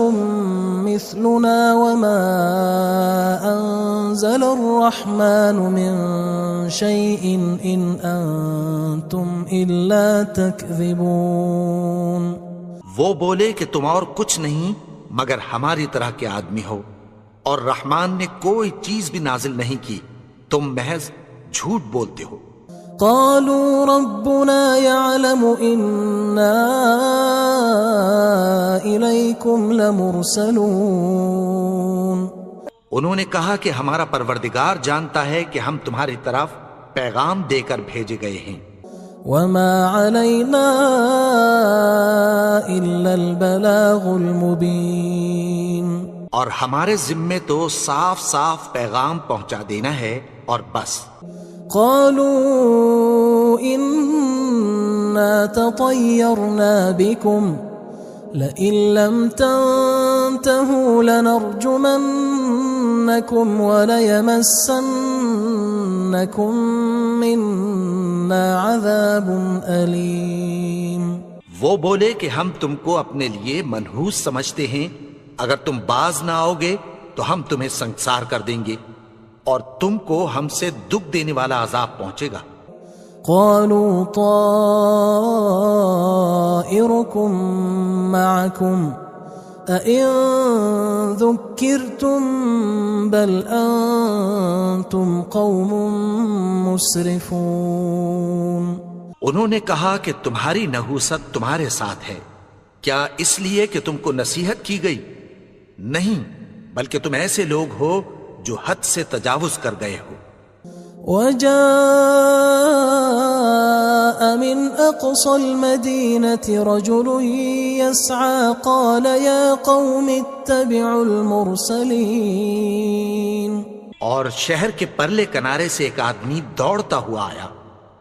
مثلنا وما أنزل الرحمن من شيء إن أنتم إلا تكذبون. وہ بولے کہ تم اور کچھ نہیں مگر ہماری طرح کے آدمی ہو، اور رحمان نے کوئی چیز بھی نازل نہیں کی، تم محض جھوٹ بولتے ہو. قالوا ربنا يعلم إنا إليكم لمرسلون. انہوں نے کہا کہ ہمارا پروردگار جانتا ہے کہ ہم تمہاری طرف پیغام دے کر بھیجے گئے ہیں. وما علينا إلا البلاغ المبين. اور ہمارے ذمے تو صاف صاف پیغام پہنچا دینا ہے اور بس. قالوا إنا تطيرنا بكم لئن لم تنتهوا لنرجمنكم وليمسنكم منا عذاب أليم. وہ بولے کہ ہم تم کو اپنے لیے منحوس سمجھتے ہیں، اگر تم باز نہ آؤ گے تو ہم تمہیں سنسار کر دیں گے اور تم کو ہم سے دکھ دینے والا عذاب پہنچے گا. قالوا طائركم معكم أئن ذكرتم بل أنتم قوم مسرفون. انہوں نے کہا کہ تمہاری نحوست تمہارے ساتھ ہے، کیا اس لیے کہ تم کو نصیحت کی گئی؟ نہیں، بلکہ تم ایسے لوگ ہو جو حد سے تجاوز کر گئے ہو. وجاء من أقصى المدينة رجل يسعى قال يا قوم اتبعوا المرسلين. اور شہر کے پرلے کنارے سے ایک آدمی دوڑتا ہوا آیا،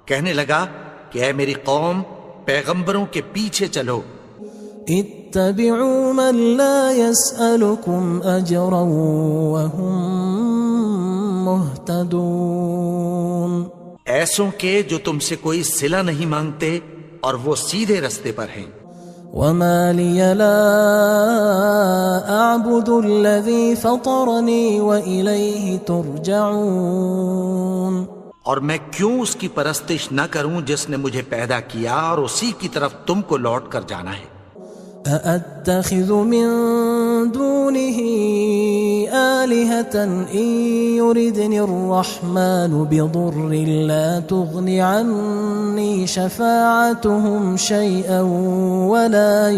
کہنے لگا کہ اے میری قوم، پیغمبروں کے پیچھے چلو. اتبعوا من لا يسألكم أجرا وهم مهتدون. ایسوں کے جو تم سے کوئی صلہ نہیں مانگتے اور وہ سیدھے رستے پر ہیں. وما لي لا أعبد الذي فطرني وإليه ترجعون. اور میں کیوں اس کی پرستش نہ کروں جس نے مجھے پیدا کیا اور اسی کی طرف تم کو لوٹ کر جانا ہے. أأتخذ من دونه آلهة إن يردني الرحمن بضر لا تغن عني شفاعتهم شيئا ولا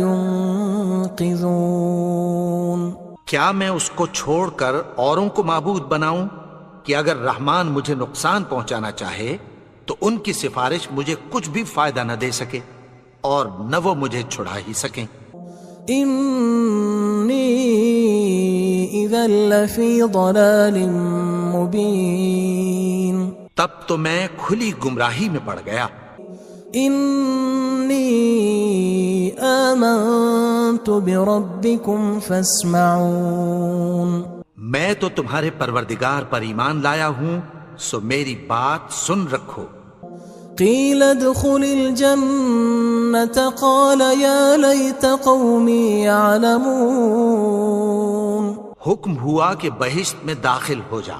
ينقذون. کیا میں اس کو چھوڑ کر اوروں کو معبود بناؤں کہ اگر رحمان مجھے نقصان پہنچانا چاہے تو ان کی سفارش مجھے کچھ بھی فائدہ نہ دے سکے اور نہ وہ مجھے چھڑا ہی سکیں. إني إذا لفي ضلال مبين. تب تو میں کھلی گمراہی میں پڑ گیا. إني آمنت بربكم فاسمعون. میں تو تمہارے پروردگار پر ایمان لایا ہوں، سو میری بات سن رکھو. قيل ادخل الجنة قال يا ليت قومي يعلمون. حکم ہوا کہ بہشت میں داخل ہو جا.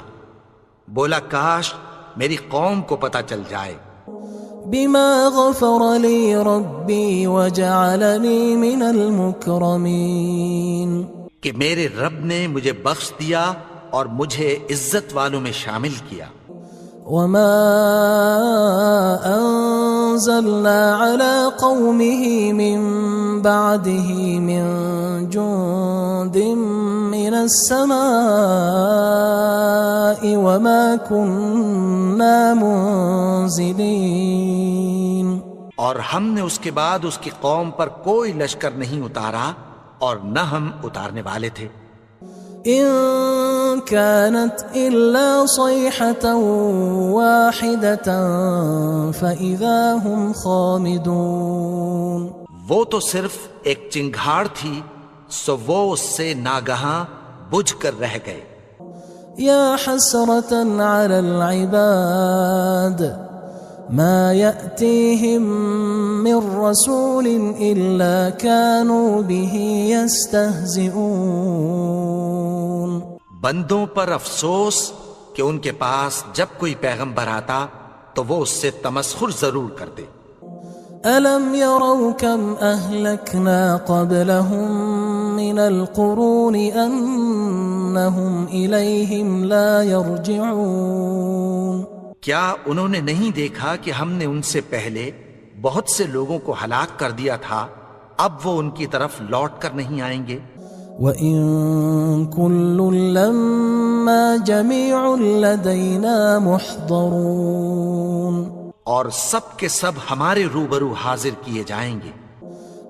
بولا کاش میری قوم کو پتہ چل جائے. بما غفر لي ربي وجعلني من المكرمين. کہ میرے رب نے مجھے بخش دیا اور مجھے عزت والوں میں شامل کیا. وما أنزلنا على قومه من بعده من جند من السماء وما كنا منزلين. اور ہم نے اس کے بعد اس کی قوم پر کوئی لشکر نہیں اتارا اور نہ ہم اتارنے والے تھے. إن كانت إلا صيحة واحدة فإذا هم خامدون. وہ تو صرف ایک چنگھاڑ تھی، سو وہ اس سے ناگہاں بجھ کر رہ گئے. يا حسرة على العباد ما يأتيهم من رسول إلا كانوا به يستهزئون. بندوں پر افسوس کہ ان کے پاس جب کوئی پیغمبر آتا تو وہ اس سے تمسخر ضرور کرتے. ألم يروا كم أهلكنا قبلهم من القرون أنهم إليهم لا يرجعون. کیا انہوں نے نہیں دیکھا کہ ہم نے ان سے پہلے بہت سے لوگوں کو ہلاک کر دیا تھا، اب وہ ان کی طرف لوٹ کر نہیں آئیں گے. وَإِن كُلٌّ لَمَّا جَمِيعٌ لَدَيْنَا مُحْضَرُونَ. اور سب کے سب ہمارے روبرو حاضر کیے جائیں گے.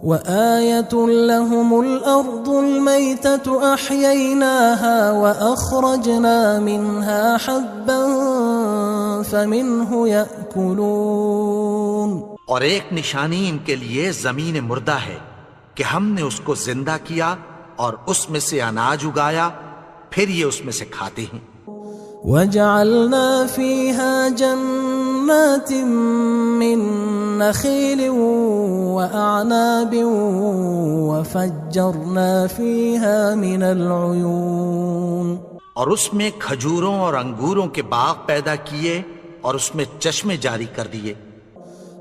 وآية لهم الأرض الميتة أحييناها وأخرجنا منها حبا فمنه يأكلون. اور ایک نشانی ان کے لیے زمین مردہ ہے کہ ہم نے اس کو زندہ کیا اور اس میں سے اناج اگایا، پھر یہ اس میں سے کھاتے ہیں. وجعلنا فيها جنات من نخيل وأعناب وفجرنا فيها من العيون. اور اس میں کھجوروں اور انگوروں کے باغ پیدا کیے اور اس میں چشمے جاری کر دیے.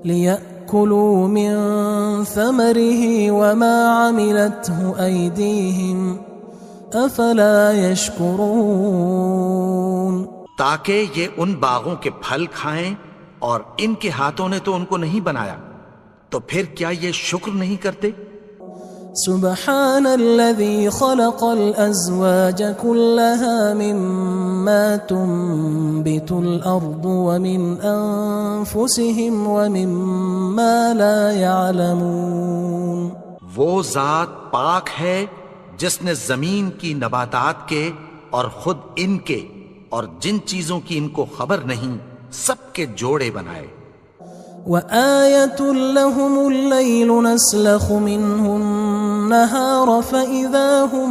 ليأكلوا من ثمره وما عملته أيديهم أفلا يشكرون. تاکہ یہ ان باغوں کے پھل کھائیں، اور ان کے ہاتھوں نے تو ان کو نہیں بنایا، تو پھر کیا یہ شکر نہیں کرتے؟ سبحان الذي خلق الأزواج كلها مما تنبت الأرض ومن أنفسهم ومما لا يعلمون. وہ ذات پاک ہے جس نے زمین کی نباتات کے اور خود ان کے اور جن چیزوں کی ان کو خبر نہیں سب کے جوڑے بنائے. وآية لهم الليل نسلخ منه النهار فإذا هم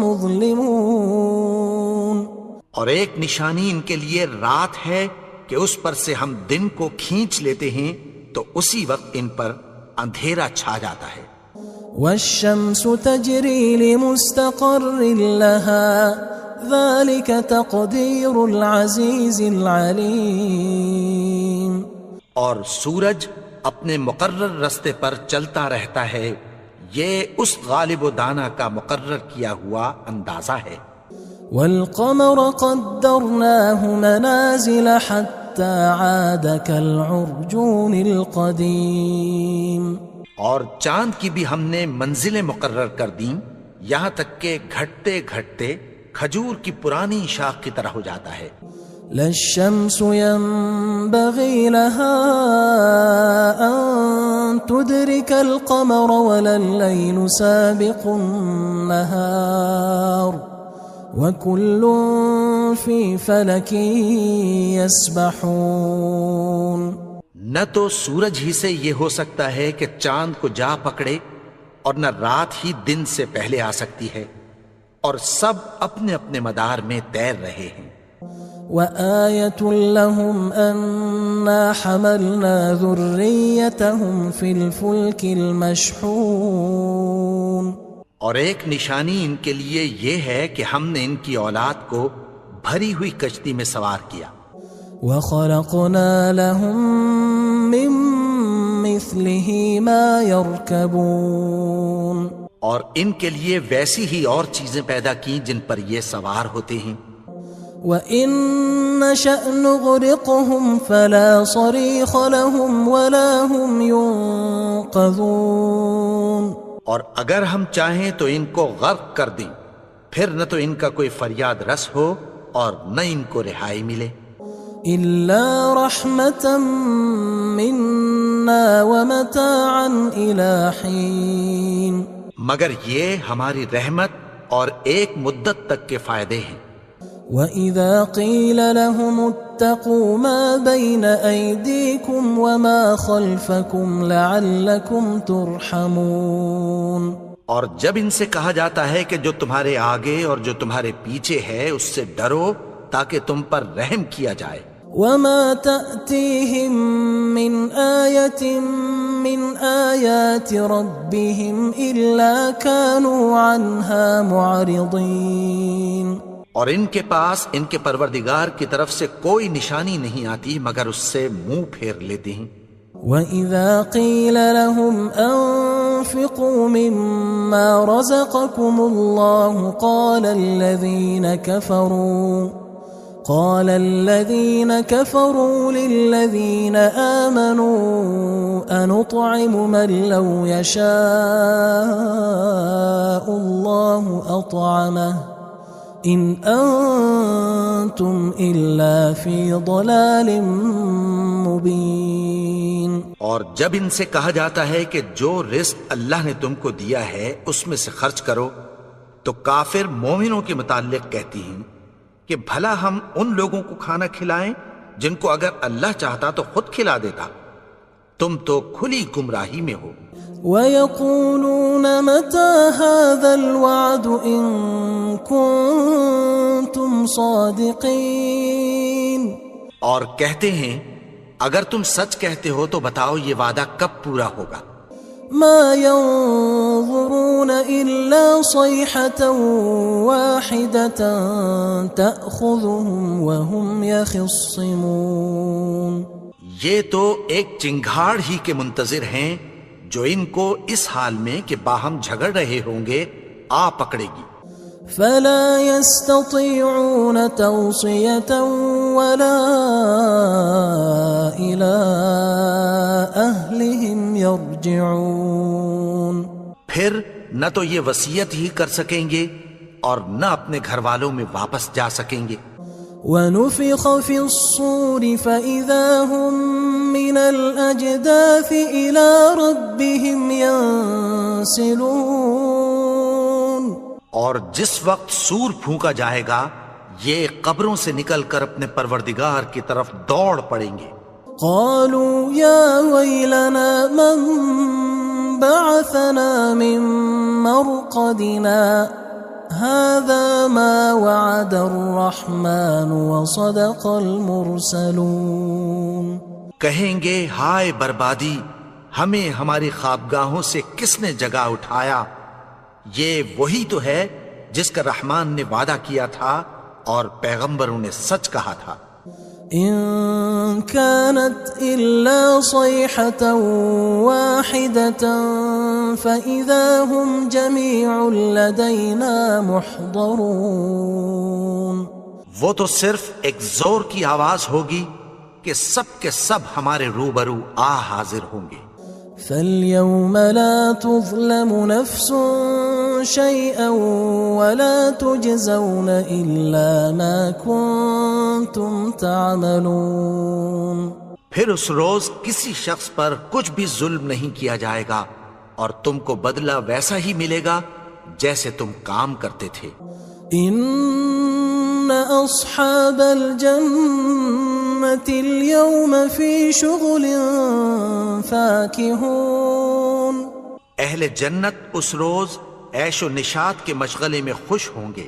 مظلمون. اور ایک نشانی ان کے لیے رات ہے کہ اس پر سے ہم دن کو کھینچ لیتے ہیں تو اسی وقت ان پر اندھیرا چھا جاتا ہے. والشمس تجري لمستقر لها ذلك تقدير العزيز العليم. اور سورج اپنے مقرر رستے پر چلتا رہتا ہے، یہ اس غالب و دانا کا مقرر کیا ہوا اندازہ ہے. والقمر قدرناه منازل حتى عاد كالعرجون القديم. اور چاند کی بھی ہم نے منزلیں مقرر کر دیں، یہاں تک کہ گھٹتے گھٹتے کھجور کی پرانی شاخ کی طرح ہو جاتا ہے. لا الشمس ينبغي لها أن تدرك القمر ولا الليل سابق النهار وكل في فلك يسبحون. نہ تو سورج ہی سے یہ ہو سکتا ہے کہ چاند کو جا پکڑے، اور نہ رات ہی دن سے پہلے آ سکتی ہے، اور سب اپنے اپنے مدار میں تیر رہے ہیں. وآية لهم أنا حملنا ذريتهم في الفلك المشحون. اور ایک نشانی ان کے لیے یہ ہے کہ ہم نے ان کی اولاد کو بھری ہوئی کشتی میں سوار کیا. وخلقنا لهم من مثله ما يركبون. اور ان کے لیے ویسی ہی اور چیزیں پیدا کی جن پر یہ سوار ہوتے ہیں. وَإِن نَّشَأْ نُغْرِقْهُمْ فَلَا صَرِيخَ لَهُمْ وَلَا هُمْ يُنقَذُونَ. اور اگر ہم چاہیں تو ان کو غرق کر دیں، پھر نہ تو ان کا کوئی فریاد رس ہو اور نہ ان کو رہائی ملے. إِلَّا رَحْمَةً مِنَّا وَمَتَاعًا إِلَى حِينٍ. مگر یہ ہماری رحمت اور ایک مدت تک کے فائدے ہیں. وَإِذَا قِيلَ لَهُمُ اتَّقُوا مَا بَيْنَ أَيْدِيكُمْ وَمَا خَلْفَكُمْ لَعَلَّكُمْ تُرْحَمُونَ. اور جب ان سے کہا جاتا ہے کہ جو تمہارے آگے اور جو تمہارے پیچھے ہے اس سے ڈرو تاکہ تم پر رحم کیا جائے. وَمَا تَأْتِيهِم مِّنْ آيَةٍ مِّنْ آيَاتِ رَبِّهِمْ إِلَّا كَانُوا عَنْهَا مُعْرِضِينَ. اور ان کے پاس ان کے پروردگار کی طرف سے کوئی نشانی نہیں آتی مگر اس سے منہ پھیر لیتے ہیں. وَإِذَا قِيلَ لَهُمْ أَنفِقُوا مِمَّا رَزَقَكُمُ اللَّهُ قَالَ الَّذِينَ كَفَرُوا لِلَّذِينَ آمَنُوا أَنُطْعِمُ مَن لَّوْ يَشَاءُ اللَّهُ أَطْعَمَهُ إن أنتم إلا في ضلال مبين. اور جب ان سے کہا جاتا ہے کہ جو رزق اللہ نے تم کو دیا ہے اس میں سے خرچ کرو، تو کافر مومنوں کے متعلق کہتی ہیں کہ بھلا ہم ان لوگوں کو کھانا کھلائیں جن کو اگر اللہ چاہتا تو خود کھلا دیتا، تم تو کھلی گمراہی میں ہو. ويقولون متى هذا الوعد إن كنتم صادقين. اور کہتے ہیں اگر تم سچ کہتے ہو تو بتاؤ یہ وعدہ کب پورا ہوگا. ما ينظرون إلا صيحة واحدة تأخذهم وهم يخصمون. یہ تو ایک چنگھاڑ ہی کے منتظر ہیں جو ان کو اس حال میں کہ باہم جھگڑ رہے ہوں گے آ پکڑے گی. فلا يستطيعون توصية ولا إلى أهلهم يرجعون. پھر نہ تو یہ وصیت ہی کر سکیں گے اور نہ اپنے گھر والوں میں واپس جا سکیں گے. ونفخ في الصور فإذا هم من الأجداث إلى ربهم ينسلون. اور جس وقت سور پھونکا جائے گا یہ قبروں سے نکل کر اپنے پروردگار کی طرف دوڑ پڑیں گے. قالوا يا ويلنا من بعثنا من مرقدنا هذا ما وعد الرحمن وصدق المرسلون. کہیں گے ہائے بربادی، ہمیں ہماری خوابگاہوں سے کس نے جگا اٹھایا، یہ وہی تو ہے جس کا رحمان نے وعدہ کیا تھا اور پیغمبروں نے سچ کہا تھا. إن كانت إلا صيحة واحدة فإذا هم جميع لدينا محضرون. وہ تو صرف ایک زور کی آواز ہوگی کہ سب کے سب ہمارے روبرو آ حاضر ہوں گے. فاليوم لا تظلم نفس شيئا ولا تجزون إلا ما كنتم تعملون. پھر اس روز کسی شخص پر کچھ بھی ظلم نہیں کیا جائے گا اور تم کو بدلہ ویسا ہی ملے گا جیسے تم کام کرتے تھے. إن أصحاب الجنة اليوم في شغل فاكهون. اہل جنت اس روز عیش و نشاط کے مشغلے میں خوش ہوں گے.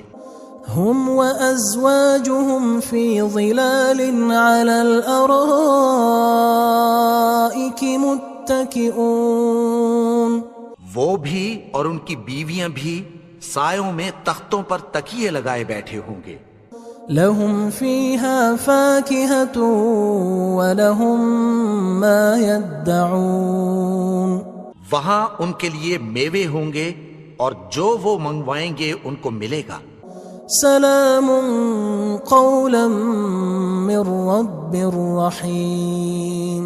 هم وأزواجهم في ظلال على الأرائك متكئون. وہ بھی اور ان کی بیویاں بھی سایوں میں تختوں پر تکیے لگائے بیٹھے ہوں گے. لهم فيها فاكهة ولهم ما يدعون. وہاں ان کے لیے میوے ہوں گے اور جو وہ منگوائیں گے ان کو ملے گا. سلام قولا من رب رحیم.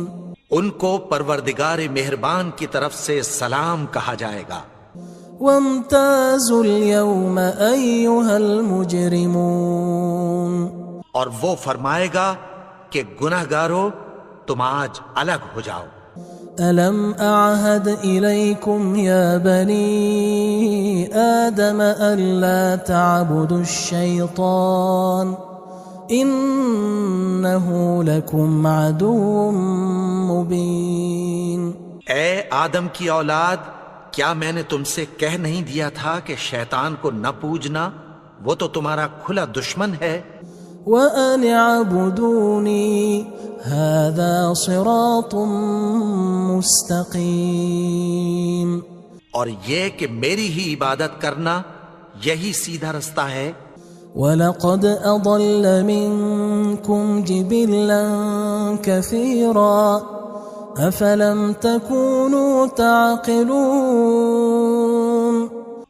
ان کو پروردگار مہربان کی طرف سے سلام کہا جائے گا. وامتازوا اليوم أيها المجرمون. اور وہ فرمائے گا کہ گناہگارو تم آج الگ ہو جاؤ. ألم أعهد إليكم يا بني آدم ألا تعبدوا الشيطان إنه لكم عدو مبين. اے آدم کی اولاد، کیا میں نے تم سے کہہ نہیں دیا تھا کہ شیطان کو نہ پوجنا، وہ تو تمہارا کھلا دشمن ہے. وَأَنِ اعْبُدُونِي هَذَا صِرَاطٌ مُسْتَقِيمٌ. اور یہ کہ میری ہی عبادت کرنا یہی سیدھا رستہ ہے. وَلَقَدْ أَضَلَّ مِنْكُمْ جِبِلًّا كَثِيرًا أَفَلَمْ تَكُونُوا تَعْقِلُونَ.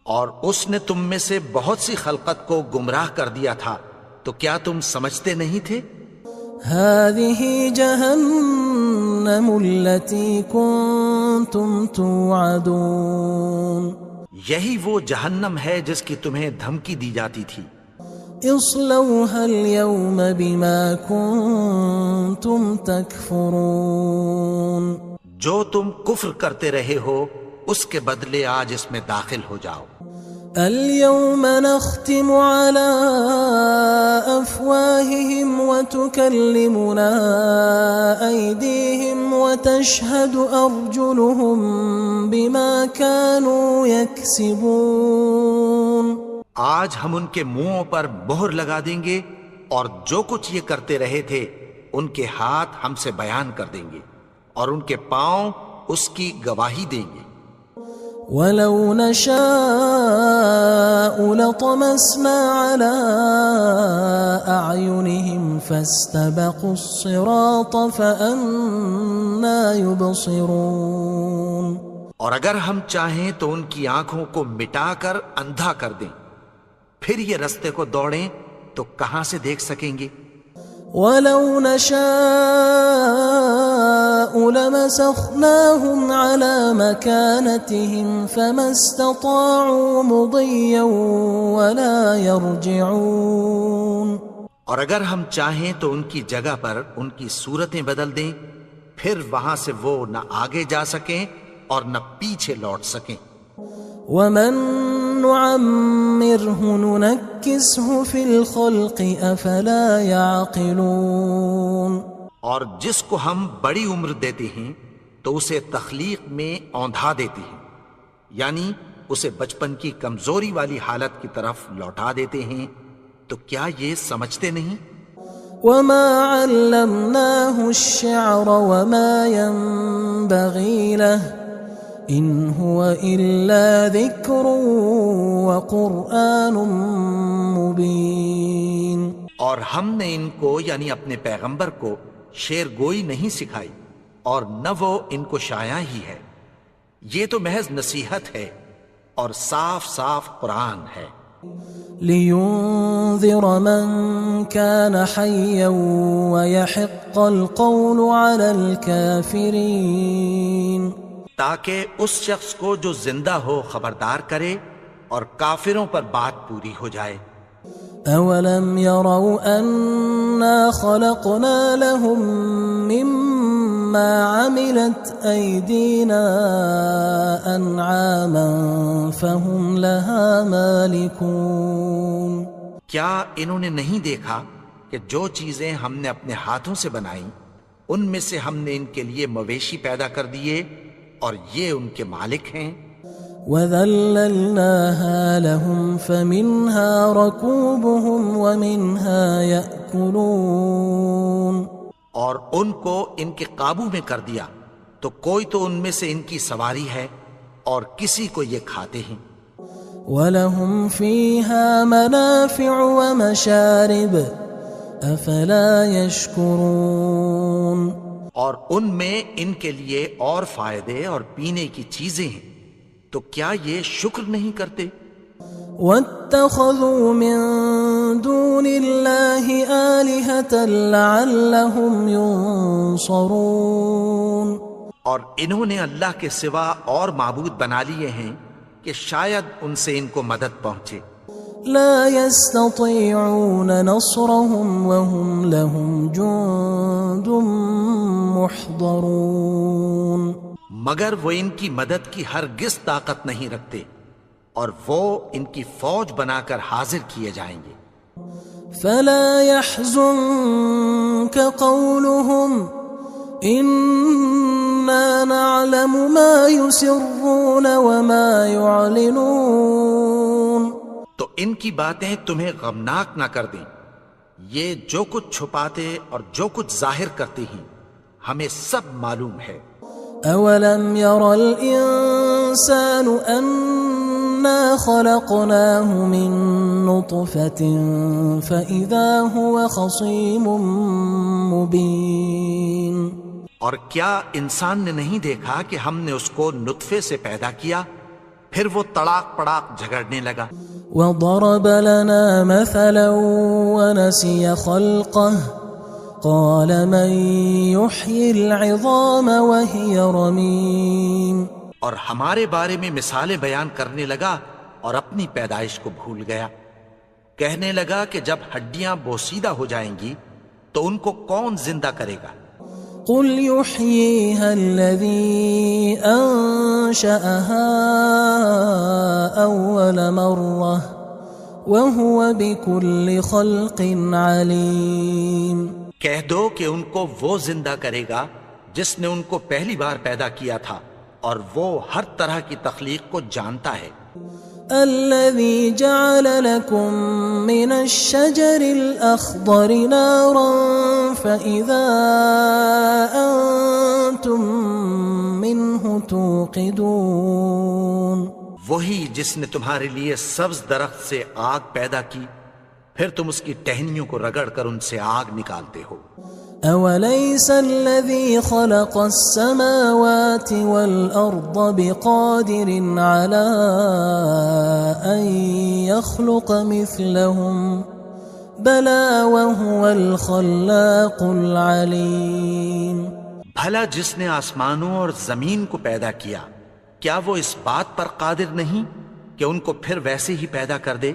اور اس نے تم میں سے بہت سی خلقت کو گمراہ کر دیا تھا، تو کیا تم سمجھتے نہیں تھے؟ هذه جهنم التي كنتم توعدون. یہی وہ جہنم ہے جس کی تمہیں دھمکی دی جاتی تھی. اصلوها اليوم بما كنتم تكفرون جو تم کفر کرتے رہے ہو اس کے بدلے آج اس میں داخل ہو جاؤ. اليوم نختم على أفواههم وتكلمنا أيديهم وتشهد أرجلهم بما كانوا يكسبون. آج ہم ان کے منہوں پر مہر لگا دیں گے اور جو کچھ یہ کرتے رہے تھے ان کے ہاتھ ہم سے بیان کر دیں گے اور ان کے پاؤں اس کی گواہی دیں گے. ولو نشاء لطمسنا على أعينهم فاستبقوا الصراط فأنى يبصرون. اور اگر ہم چاہیں تو ان کی آنکھوں کو مٹا کر اندھا کر دیں، پھر یہ رستے کو دوڑیں تو کہاں سے دیکھ سکیں گے. ولو نشاء لمسخناهم على مكانتهم فما استطاعوا مضيا ولا يرجعون. اور اگر ہم چاہیں تو ان کی جگہ پر ان کی صورتیں بدل دیں، پھر وہاں سے وہ نہ آگے جا سکیں اور نہ پیچھے لوٹ سکیں. ومن نعمره ننكسه في الخلق افلا يعقلون. اور جس کو ہم بڑی عمر دیتے ہیں تو اسے تخلیق میں اوندھا دیتے ہیں، یعنی اسے بچپن کی کمزوری والی حالت کی طرف لوٹا دیتے ہیں. تو کیا یہ سمجھتے نہیں؟ وما علمناه الشعر وما ينبغي له ان هو الا ذکر وقرآن مبین. اور ہم نے ان کو یعنی اپنے پیغمبر کو شعر گوئی نہیں سکھائی اور نہ وہ ان کو شایع ہی ہے، یہ تو محض نصیحت ہے اور صاف صاف قرآن ہے. لينذر من كان حيا ويحق القول على الكافرين. تاکہ اس شخص کو جو زندہ ہو خبردار کرے اور کافروں پر بات پوری ہو جائے. اولم يروا انا خلقنا لهم مما عملت ايدينا انعاما فهم لها مالكون. کیا انہوں نے نہیں دیکھا کہ جو چیزیں ہم نے اپنے ہاتھوں سے بنائیں ان میں سے ہم نے ان کے لیے مویشی پیدا کر دیے اور یہ ان کے مالک ہیں. وَذَلَّلْنَاهَا لَهُمْ فَمِنْهَا رَكُوبُهُمْ وَمِنْهَا يَأْكُلُونَ. اور ان کو ان کے قابو میں کر دیا تو کوئی تو ان میں سے ان کی سواری ہے اور کسی کو یہ کھاتے ہیں. وَلَهُمْ فِيهَا مَنَافِعُ وَمَشَارِبُ أَفَلَا يَشْكُرُونَ. اور ان میں ان کے لیے اور فائدے اور پینے کی چیزیں ہیں، تو کیا یہ شکر نہیں کرتے؟ وَاتَّخَذُوا مِن دُونِ اللَّهِ آلِهَةً لَعَلَّهُمْ يُنصَرُونَ. اور انہوں نے اللہ کے سوا اور معبود بنا لیے ہیں کہ شاید ان سے ان کو مدد پہنچے. لا يستطيعون نصرهم وهم لهم جند محضرون. مگر وہ ان کی مدد کی ہرگز طاقت نہیں رکھتے اور وہ ان کی فوج بنا کر حاضر کیے جائیں گے. فلا يحزنك قولهم إنا نعلم ما يسرون وما يعلنون. تو ان کی باتیں تمہیں غمناک نہ کر دیں، یہ جو کچھ چھپاتے اور جو کچھ ظاہر کرتے ہیں ہمیں سب معلوم ہے. اولم ير الانسان انا خلقناه من نطفة فاذا هو خصيم مبين. اور کیا انسان نے نہیں دیکھا کہ ہم نے اس کو نطفے سے پیدا کیا پھر وہ تڑاک پڑاک جھگڑنے لگا. وضرب لنا مثلا ونسي خلقه قال من يحيي العظام وهي رميم. اور ہمارے بارے میں مثالیں بیان کرنے لگا اور اپنی پیدائش کو بھول گیا. کہنے لگا کہ جب ہڈیاں بوسیدہ ہو جائیں گی تو ان کو کون زندہ کرے گا؟ قل يحييها الذي أنشأها أول مرة وهو بكل خلق عليم. کہہ دو کہ ان کو وہ زندہ کرے گا جس نے ان کو پہلی بار پیدا کیا تھا اور وہ ہر طرح کی تخلیق کو جانتا ہے. الذي جعل لكم من الشجر الأخضر نارا فإذا أنتم منه توقدون. وہی جس نے تمہارے لیے سبز درخت سے آگ پیدا کی پھر تم اس کی ٹہنیوں کو رگڑ کر ان سے آگ نکالتے ہو. أوليس الذي خلق السماوات والأرض بقادر على أن يخلق مثلهم بلى وهو الخلاق العليم. بھلا جس نے آسمانوں اور زمین کو پیدا کیا کیا وہ اس بات پر قادر نہیں کہ ان کو پھر ویسے ہی پیدا کر دے؟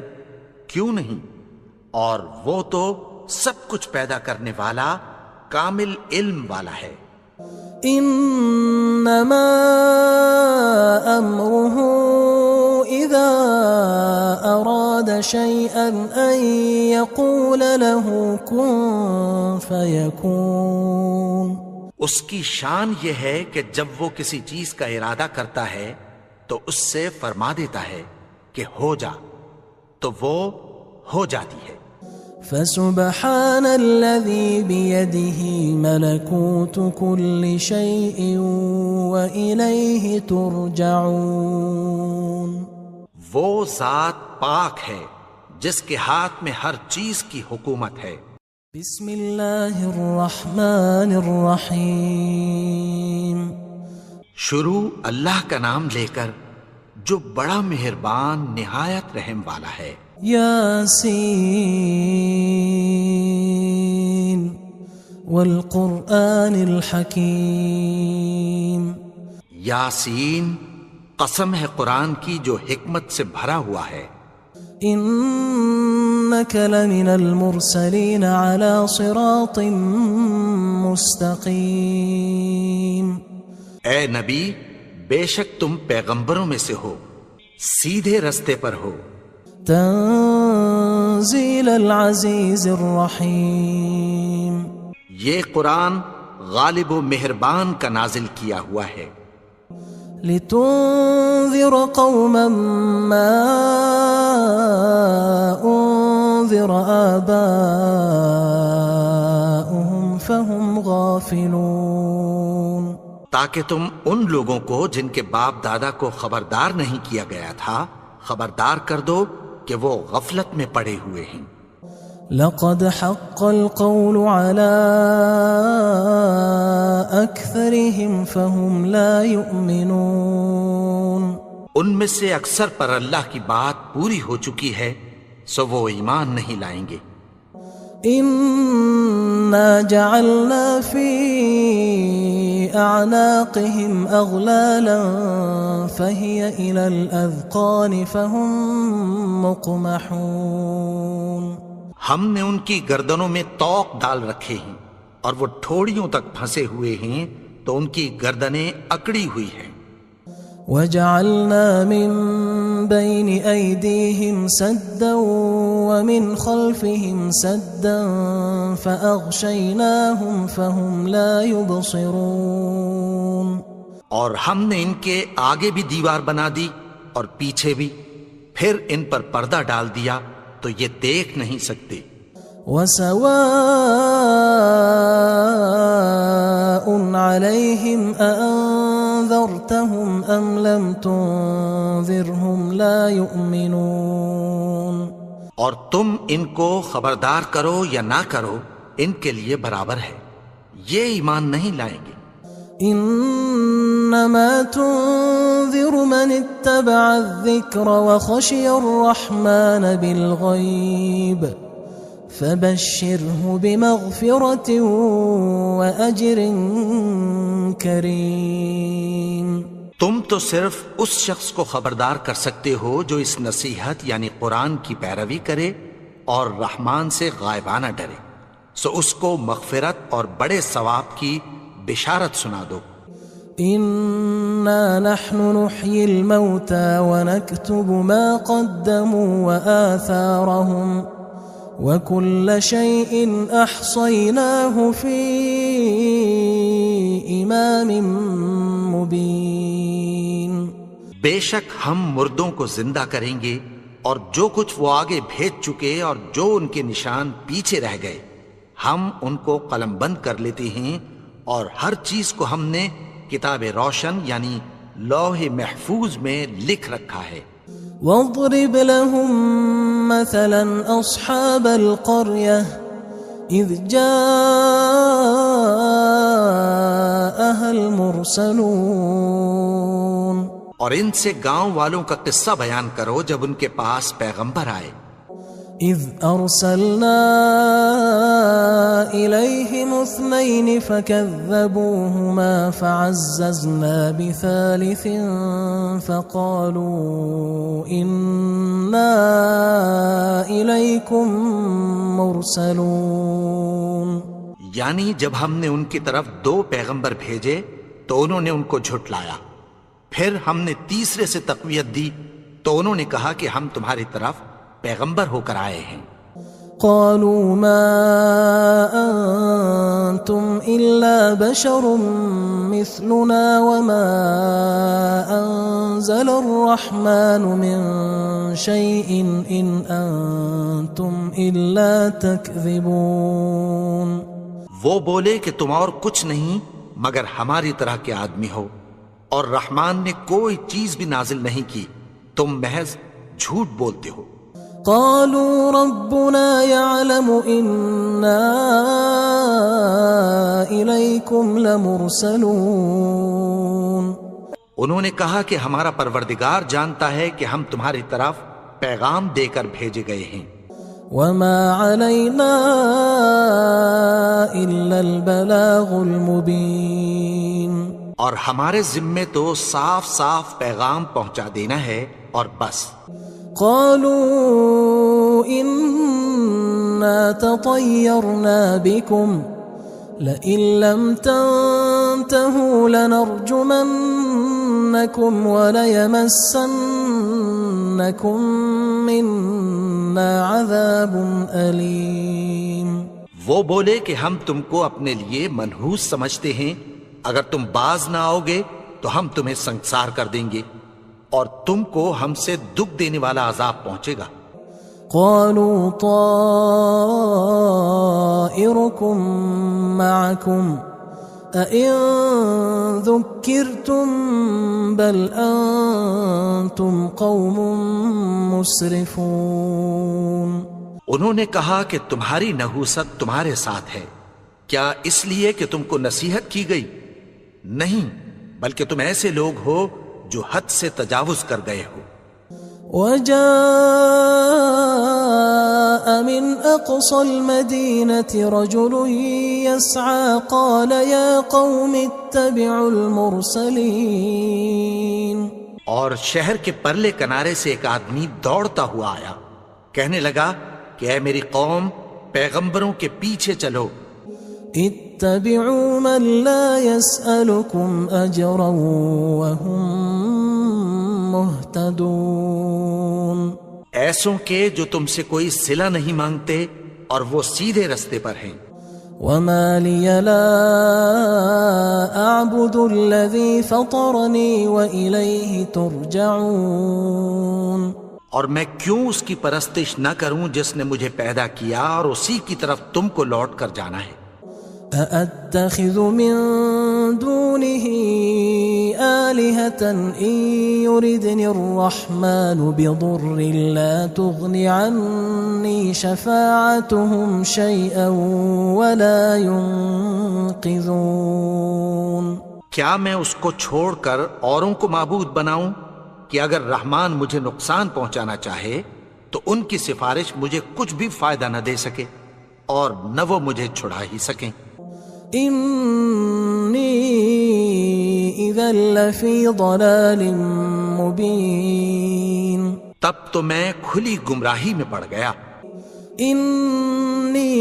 کیوں نہیں؟ اور وہ تو سب کچھ پیدا کرنے والا کامل علم والا ہے. انما امره اذا اراد شيئا ان يقول له كن فيكون. اس کی شان یہ ہے کہ جب وہ کسی چیز کا ارادہ کرتا ہے تو اس سے فرما دیتا ہے کہ ہو جا تو وہ ہو جاتی ہے. فسبحان الذي بيده ملكوت كل شيء وإليه ترجعون. وہ ذات پاک ہے جس کے ہاتھ میں ہر چیز کی حکومت ہے. بسم اللہ الرحمن الرحیم. شروع اللہ کا نام لے کر جو بڑا مہربان نہایت رحم والا ہے. یاسین والقرآن الحکیم. یاسین قسم ہے قرآن کی جو حکمت سے بھرا ہوا ہے. انک لمن المرسلین علی صراط مستقیم. اے نبی بے شک تم پیغمبروں میں سے ہو سیدھے رستے پر ہو. تنزیل العزیز الرحیم. یہ قرآن غالب و مہربان کا نازل کیا ہوا ہے. لتنذر قوما ما انذر آباؤهم فهم غافلون. تاکہ تم ان لوگوں کو جن کے باپ دادا کو خبردار نہیں کیا گیا تھا خبردار کر دو کہ وہ غفلت میں پڑے ہوئے ہیں. لقد حق القول على أكثرهم فهم لا يؤمنون. ان میں سے اکثر پر اللہ کی بات پوری ہو چکی ہے سو وہ ایمان نہیں لائیں گے. إنا جعلنا في أعناقهم أغلالا فهي إلى الأذقان فهم مقمحون. ہم نے ان کی گردنوں میں طوق ڈال رکھے ہیں اور وہ ٹھوڑیوں تک پھنسے ہوئے ہیں تو ان کی گردنیں اکڑی ہوئی ہیں. وجعلنا من بين أيديهم سدا ومن خلفهم سدا فأغشيناهم فهم لا يبصرون. اور ہم نے ان کے آگے بھی دیوار بنا دی اور پیچھے بھی پھر ان پر پردہ ڈال دیا تو یہ دیکھ نہیں سکتے. وسواء عليهم أأنذرتهم أم لم تنذرهم لا يؤمنون. اور تم ان کو خبردار کرو یا نہ کرو ان کے لیے برابر ہے یہ ایمان نہیں لائیں گے. انما تنذر من اتبع الذکر وخشی الرحمن بالغیب فبشره بمغفرة وأجر کریم. تم تو صرف اس شخص کو خبردار کر سکتے ہو جو اس نصیحت یعنی قرآن کی پیروی کرے اور رحمان سے غائبانہ ڈرے، سو اس کو مغفرت اور بڑے ثواب کی بشارت سنا دو۔ إنا نحن نحيي الموتى ونكتب ما قدموا وآثارهم وكل شيء أحصيناه في إمام مبين۔ بے شک ہم مردوں کو زندہ کریں گے، اور جو کچھ وہ آگے بھیج چکے اور جو ان کے نشان پیچھے رہ گئے ہم ان کو قلم بند کر لیتے ہیں، اور ہر چیز کو ہم نے کتاب روشن یعنی لوح محفوظ میں لکھ رکھا ہے۔ واضرب لهم مثلا أصحاب القرية إذ جاءها المرسلون، اور ان سے گاؤں والوں کا قصہ بیان کرو جب ان کے پاس پیغمبر آئے۔ إذ أرسلنا إليهم 2 فكذبوهما فعززنا بثالث فقالوا إنا إليكم مرسلون، یعنی جب ہم نے ان کی طرف 2 پیغمبر بھیجے تو انہوں نے ان کو جھٹلایا، پھر ہم نے تیسرے سے تقویت دی تو انہوں نے کہا کہ ہم تمہاری طرف پیغمبر ہو کر آئے ہیں۔ قالوا ما أنتم إلا بشر مثلنا وما أنزل الرحمن من شيء إن أنتم إلا تكذبون۔ وہ بولے کہ تم اور کچھ نہیں مگر ہماری طرح کے آدمی ہو، اور رحمان نے کوئی چیز بھی نازل نہیں کی، تم محض جھوٹ بولتے ہو۔ قالوا ربنا يعلم إنا إليكم لمرسلون، انہوں نے کہا کہ ہمارا پروردگار جانتا ہے کہ ہم تمہاری طرف پیغام دے کر بھیجے گئے ہیں۔ وما علينا إلا البلاغ المبين، اور ہمارے ذمے تو صاف صاف پیغام پہنچا دینا ہے اور بس۔ قالوا إنا تطيرنا بكم لئن لم تنتهوا لنرجمنكم وليمسنكم منا عذاب أليم۔ وہ بولے کہ ہم تم کو اپنے لیے منحوس سمجھتے ہیں، اگر تم باز نہ آؤ گے تو ہم تمہیں سنسار کر دیں گے اور تم کو ہم سے دکھ دینے والا عذاب پہنچے گا۔ قالوا طائركم معكم أئن ذكرتم بل أنتم قوم مسرفون۔ انہوں نے کہا کہ تمہاری نحوست تمہارے ساتھ ہے، کیا اس لیے کہ تم کو نصیحت کی گئی؟ نہیں، بلکہ تم ایسے لوگ ہو جو حد سے تجاوز کر گئے ہو۔ وجاء من أقصى المدينة رجل يسعى قال يا قوم اتبعوا المرسلين۔ اور شہر کے پرلے کنارے سے ایک آدمی دوڑتا ہوا آیا، کہنے لگا کہ اے میری قوم، پیغمبروں کے پیچھے چلو۔ اتبعوا من لا يسألكم أجرا وهم مهتدون، ایسوں کے جو تم سے کوئی صلہ نہیں مانگتے اور وہ سیدھے رستے پر ہیں۔ وما لي لا أعبد الذي فطرني وإليه ترجعون، اور میں کیوں اس کی پرستش نہ کروں جس نے مجھے پیدا کیا اور اسی کی طرف تم کو لوٹ کر جانا ہے۔ أأتخذ من دونه آلهة إن يردني الرحمن بضر لا تغن عني شفاعتهم شيئا ولا ينقذون۔ کیا میں اس کو چھوڑ کر اوروں کو معبود بناؤں کہ اگر رحمان مجھے نقصان پہنچانا چاہے تو ان کی سفارش مجھے کچھ بھی فائدہ نہ دے سکے اور نہ وہ مجھے چھڑا ہی سکیں۔ إني إذا لفي ضلال مبين، تب تو میں کھلی گمراہی میں پڑ گیا۔ إني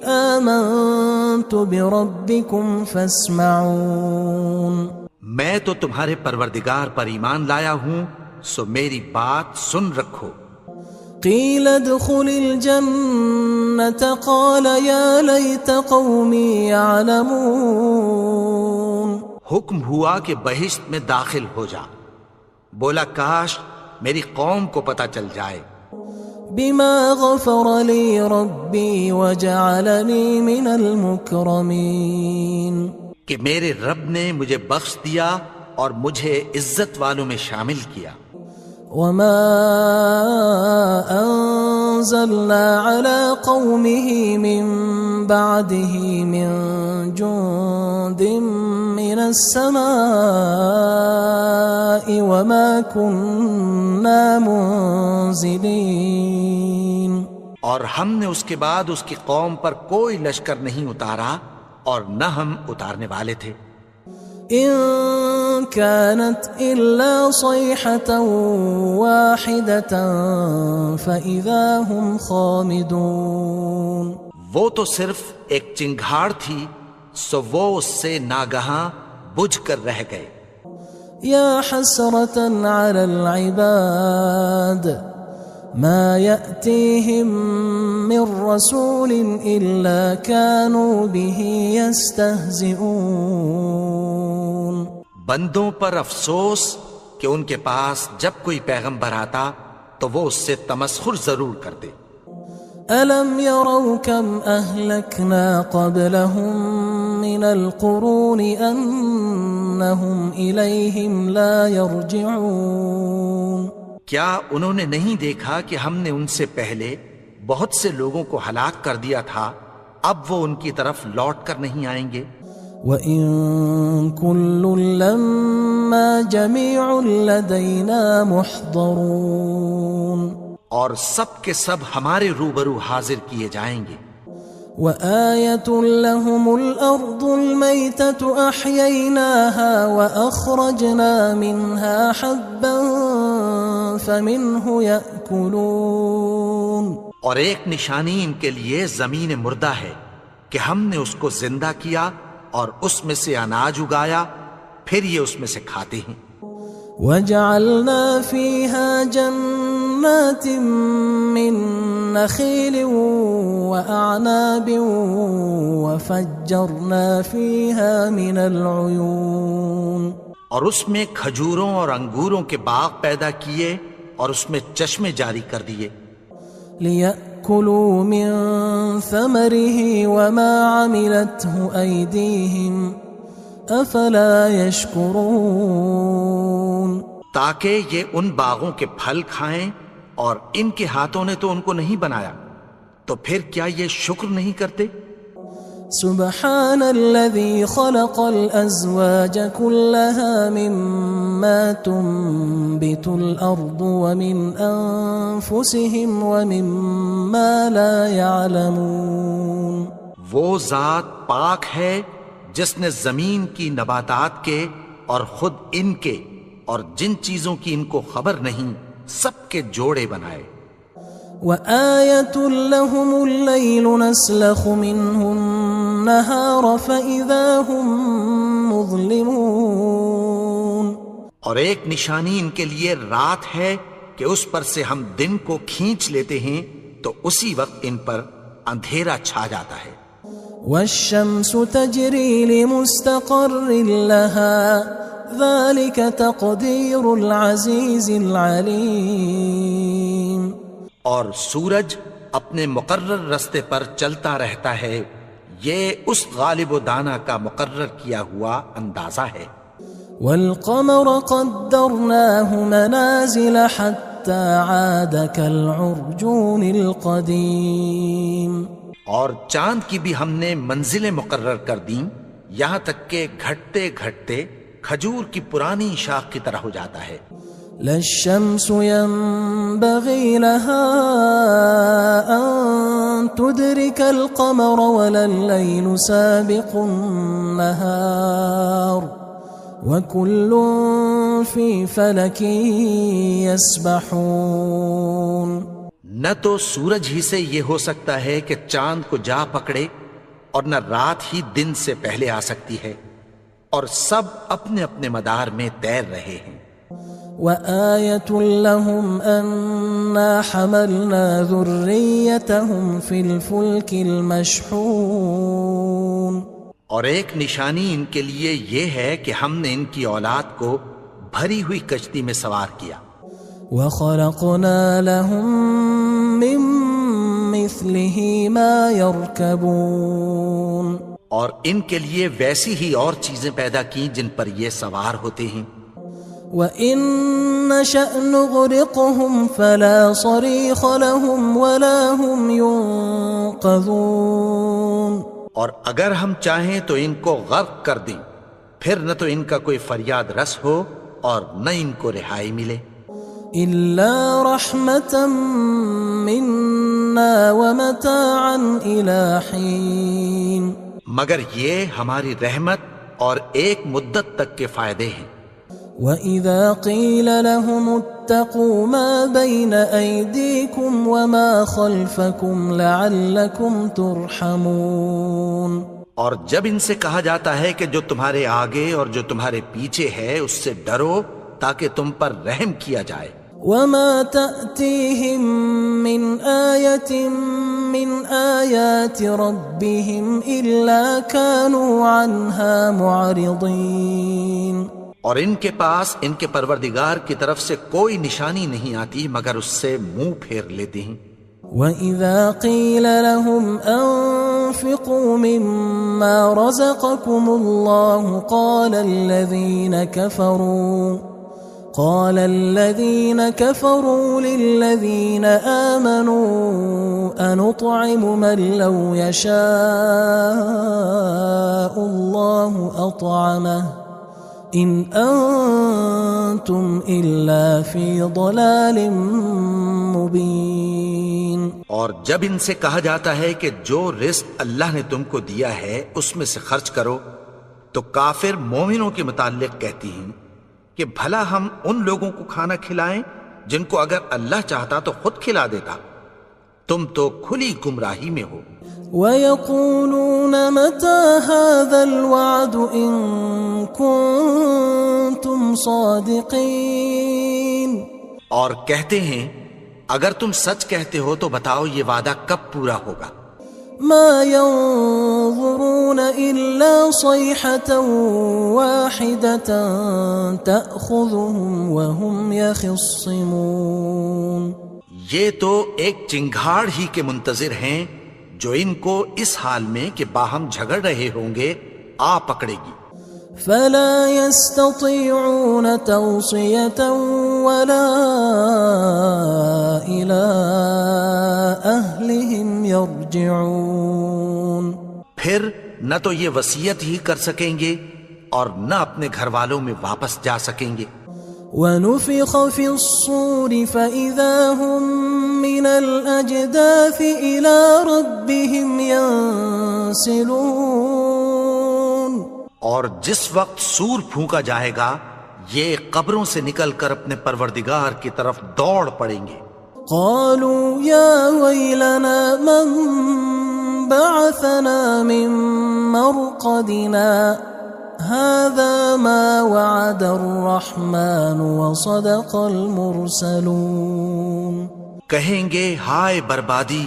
آمنت بربكم فاسمعون. میں تو تمہارے پروردگار پر ایمان لایا ہوں، سو میری بات سن رکھو۔ قيل ادخل الجنة قال يا ليت قومي يعلمون. حکم ہوا کہ بہشت میں داخل ہو جا، بولا کاش میری قوم کو پتہ چل جائے۔ بما غفر لي ربي وجعلني من المكرمين. کہ میرے رب نے مجھے بخش دیا اور مجھے عزت والوں میں شامل کیا۔ وما أنزلنا على قومه من بعده من جند من السماء وما كنا منزلين. اور ہم نے اس کے بعد اس کی قوم پر کوئی لشکر نہیں اتارا اور نہ ہم اتارنے والے تھے۔ إن كانت إلا صيحة واحدة فإذا هم خامدون. وہ تو صرف ایک چنگھاڑ تھی، سو وہ اس سے ناگہاں بجھ کر رہ گئے۔ يا حسرة على العباد ما يأتيهم من رسول إلا كانوا به يستهزئون. بندوں پر افسوس کہ ان کے پاس جب کوئی پیغمبر آتا تو وہ اس سے تمسخر ضرور کرتے۔ ألم يروا كم أهلكنا قبلهم من القرون أنهم إليهم لا يرجعون. کیا انہوں نے نہیں دیکھا کہ ہم نے ان سے پہلے بہت سے لوگوں کو ہلاک کر دیا تھا، اب وہ ان کی طرف لوٹ کر نہیں آئیں گے؟ وَإِن كُلٌّ لَمَّا جَمِيعٌ لَدَيْنَا مُحْضَرُونَ. اور سب کے سب ہمارے روبرو حاضر کیے جائیں گے۔ وآية لهم الأرض الميتة أحييناها وأخرجنا منها حبا فمنه يأكلون. اور ایک نشانی ان کے لیے زمین مردہ ہے کہ ہم نے اس کو زندہ کیا اور اس میں سے اناج اگایا، پھر یہ اس میں سے کھاتے ہیں۔ وجعلنا فيها جنات من نخيل وأعناب وفجرنا فيها من العيون. اور اس میں کھجوروں اور انگوروں کے باغ پیدا کیے اور اس میں چشمے جاری کر دیے۔ ليأكلوا من ثمره وما عملته أيديهم أفلا يشكرون. تاکہ یہ ان باغوں کے پھل کھائیں، اور ان کے ہاتھوں نے تو ان کو نہیں بنایا، تو پھر کیا یہ شکر نہیں کرتے؟ سبحان الذي خلق الأزواج كلها مما تنبت الأرض ومن أنفسهم ومما لا يعلمون. وہ ذات پاک ہے جس نے زمین کی نباتات کے اور خود ان کے اور جن چیزوں کی ان کو خبر نہیں سب کے جوڑے بنائے۔ وآية لهم الليل نسلخ منه النهار فإذا هم مظلمون. اور ایک نشانی ان کے لیے رات ہے کہ اس پر سے ہم دن کو کھینچ لیتے ہیں تو اسی وقت ان پر اندھیرا چھا جاتا ہے۔ والشمس تجري لمستقر لها ذلك تقدير العزيز العليم. اور سورج اپنے مقرر رستے پر چلتا رہتا ہے، یہ اس غالب و دانا کا مقرر کیا ہوا اندازہ ہے۔ والقمر قدرناه منازل حتى عاد كالعرجون القديم. اور چاند کی بھی ہم نے منزلیں مقرر کر دیں، یہاں تک کہ گھٹتے گھٹتے کھجور کی پرانی شاخ کی طرح ہو جاتا ہے۔ لا الشمس ينبغي لها أن تدرك القمر ولا الليل سابق النهار وكل في فلك يسبحون. نہ تو سورج ہی سے یہ ہو سکتا ہے کہ چاند کو جا پکڑے اور نہ رات ہی دن سے پہلے آ سکتی ہے، اور سب اپنے اپنے مدار میں تیر رہے ہیں۔ وآية لهم أنا حملنا ذريتهم في الفلك المشحون، اور ایک نشانی ان کے لیے یہ ہے کہ ہم نے ان کی اولاد کو بھری ہوئی کشتی میں سوار کیا، وخلقنا لهم من مثله ما يركبون، اور ان کے لیے ویسی ہی اور چیزیں پیدا کی جن پر یہ سوار ہوتے ہیں۔ وَإِن نَّشَأْ نُغْرِقْهُمْ فَلَا صَرِيخَ لَهُمْ وَلَا هُمْ يُنقَذُونَ، اور اگر ہم چاہیں تو ان کو غرق کر دیں، پھر نہ تو ان کا کوئی فریاد رس ہو اور نہ ان کو رہائی ملے۔ إِلَّا رَحْمَةً مِّنَّا وَمَتَاعًا إِلَىٰ حِينٍ، مگر یہ ہماری رحمت اور ایک مدت تک کے فائدے ہیں۔ وَإِذَا قِيلَ لَهُمُ اتَّقُوا مَا بَيْنَ أَيْدِيكُمْ وَمَا خَلْفَكُمْ لَعَلَّكُمْ تُرْحَمُونَ، اور جب ان سے کہا جاتا ہے کہ جو تمہارے آگے اور جو تمہارے پیچھے ہے اس سے ڈرو تاکہ تم پر رحم کیا جائے۔ وَمَا تَأْتِيهِم مِّنْ آيَةٍ مِّنْ آيَاتِ رَبِّهِمْ إِلَّا كَانُوا عَنْهَا مُعْرِضِينَ، اور ان کے پاس ان کے پروردگار کی طرف سے کوئی نشانی نہیں آتی مگر اس سے منہ پھیر لیتے ہیں۔ وَإِذَا قِيلَ لَهُمْ أَنفِقُوا مِمَّا رَزَقَكُمُ اللَّهُ قال الذين كفروا للذين آمنوا أنطعم من لو يشاء الله أطعمه إن أنتم إلا في ضلال مبين۔ اور جب ان سے کہا جاتا ہے کہ جو رزق اللہ نے تم کو دیا ہے اس میں سے خرچ کرو، تو کافر مومنوں کے متعلق کہتی ہیں کہ بھلا ہم ان لوگوں کو کھانا کھلائیں جن کو اگر اللہ چاہتا تو خود کھلا دیتا، تم تو کھلی گمراہی میں ہو۔ وَيَقُولُونَ مَتَى هَذَا الْوَعْدُ إِن كُنتُمْ صَادِقِينَ، اور کہتے ہیں اگر تم سچ کہتے ہو تو بتاؤ یہ وعدہ کب پورا ہوگا۔ ما ينظرون إلا صيحة واحدة تأخذهم وهم يخصمون، یہ تو ایک چنگھاڑ ہی کے منتظر ہیں جو ان کو اس حال میں کہ باہم جھگڑ رہے ہوں گے آ پکڑے گی۔ فلا يستطيعون توصية ولا إلى أهلهم يرجعون، پھر نہ تو یہ وصیت ہی کر سکیں گے اور نہ اپنے گھر والوں میں واپس جا سکیں گے۔ ونفخ في الصور فإذا هم من الأجداث إلى ربهم ينسلون، اور جس وقت سور پھونکا جائے گا یہ قبروں سے نکل کر اپنے پروردگار کی طرف دوڑ پڑیں گے۔ قالوا يا ويلنا من بعثنا من مرقدنا هذا ما وعد الرحمن وصدق المرسلون، کہیں گے ہائے بربادی،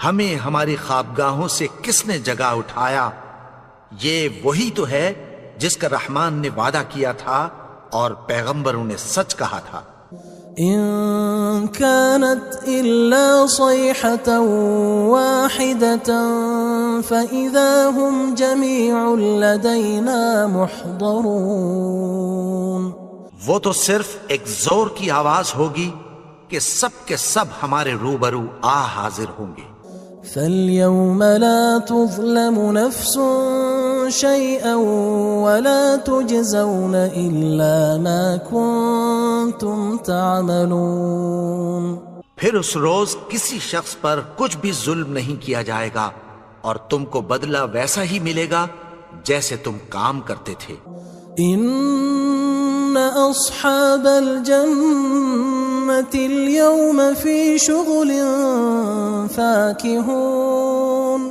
ہمیں ہماری خوابگاہوں سے کس نے جگا اٹھایا، یہ وہی تو ہے جس کا رحمان نے وعدہ کیا تھا اور پیغمبروں نے سچ کہا تھا۔ إن كانت إلا صيحة واحدة فإذا هم جميع لدينا محضرون، وہ تو صرف ایک زور کی آواز ہوگی کہ سب کے سب ہمارے روبرو آ حاضر ہوں گے۔ فاليوم لا تظلم نفس شيئا ولا تجزون إلا ما كنتم تعملون، پھر اس روز کسی شخص پر کچھ بھی ظلم نہیں کیا جائے گا اور تم کو بدلہ ویسا ہی ملے گا جیسے تم کام کرتے تھے۔ إن أصحاب الجنة الجنة اليوم في شغل فاكهون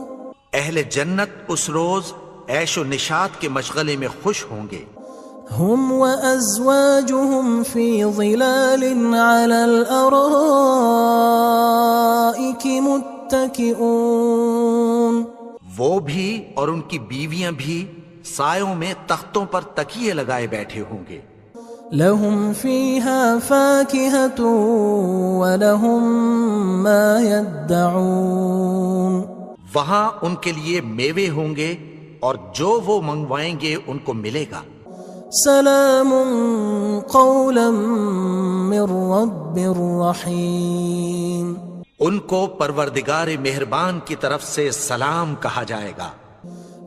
اہل جنت اس روز عیش و نشاط کے مشغلے میں خوش ہوں گے. هم وأزواجهم في ظلال على الأرائك متكئون وہ بھی اور ان کی بیویاں بھی سایوں میں تختوں پر تکیے لگائے بیٹھے ہوں گے. لهم فيها فاكهة ولهم ما يدعون وہاں ان کے لیے میوے ہوں گے اور جو وہ منگوائیں گے ان کو ملے گا. سلام قولا من رب رحیم ان کو پروردگار مہربان کی طرف سے سلام کہا جائے گا.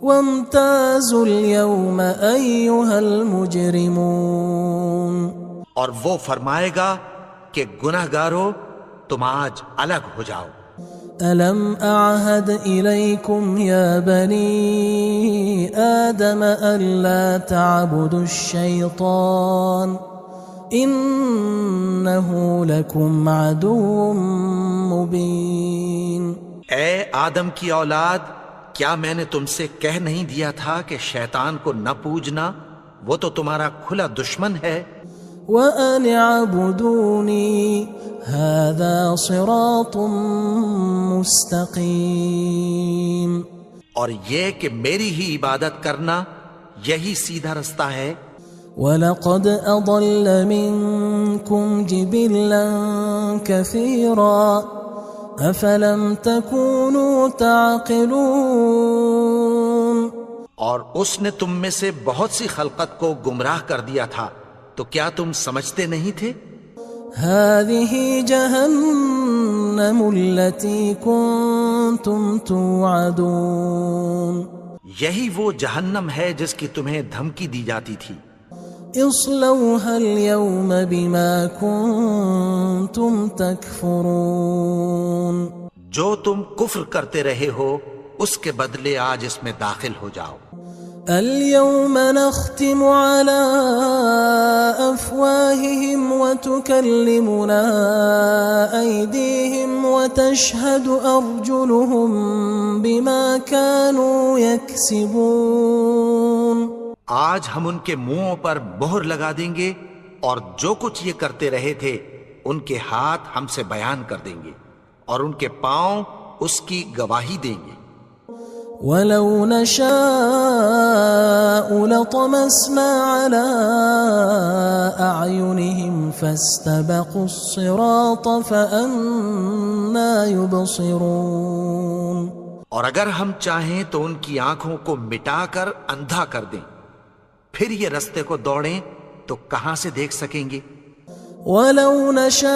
وامتازوا اليوم أيها المجرمون اور وہ فرمائے گا کہ گناہگارو تم آج الگ ہو جاؤ. ألم أعهد إليكم يا بني آدم ألا تعبدوا الشيطان إنه لكم عدو مبين اے آدم کی اولاد، کیا میں نے تم سے کہہ نہیں دیا تھا کہ شیطان کو نہ پوجنا، وہ تو تمہارا کھلا دشمن ہے. وَأَنِ اعْبُدُونِي هَذَا صِرَاطٌ مُسْتَقِيمٌ اور یہ کہ میری ہی عبادت کرنا یہی سیدھا رستہ ہے. وَلَقَدْ أَضَلَّ مِنْكُمْ جِبِلًّا كَثِيرًا أَفَلَمْ تَكُونُوا تَعْقِلُونَ اور اس نے تم میں سے بہت سی خلقت کو گمراہ کر دیا تھا، تو کیا تم سمجھتے نہیں تھے؟ هذه جهنم التي كنتم توعدون یہی وہ جہنم ہے جس کی تمہیں دھمکی دی جاتی تھی. اصلوها اليوم بما كنتم تكفرون جو تم کفر کرتے رہے ہو اس کے بدلے آج اس میں داخل ہو جاؤ. اليوم نختم على أفواههم وتكلمنا أيديهم وتشهد أرجلهم بما كانوا يكسبون آج ہم ان کے منہوں پر مہر لگا دیں گے اور جو کچھ یہ کرتے رہے تھے ان کے ہاتھ ہم سے بیان کر دیں گے اور ان کے پاؤں اس کی گواہی دیں گے. ولو نشاء لطمسنا على أعينهم فاستبقوا الصراط فأنى يبصرون اور اگر ہم چاہیں تو ان کی آنکھوں کو مٹا کر اندھا کر دیں، پھر یہ رستے کو دوڑیں تو کہاں سے دیکھ سکیں گے. ولو نشاء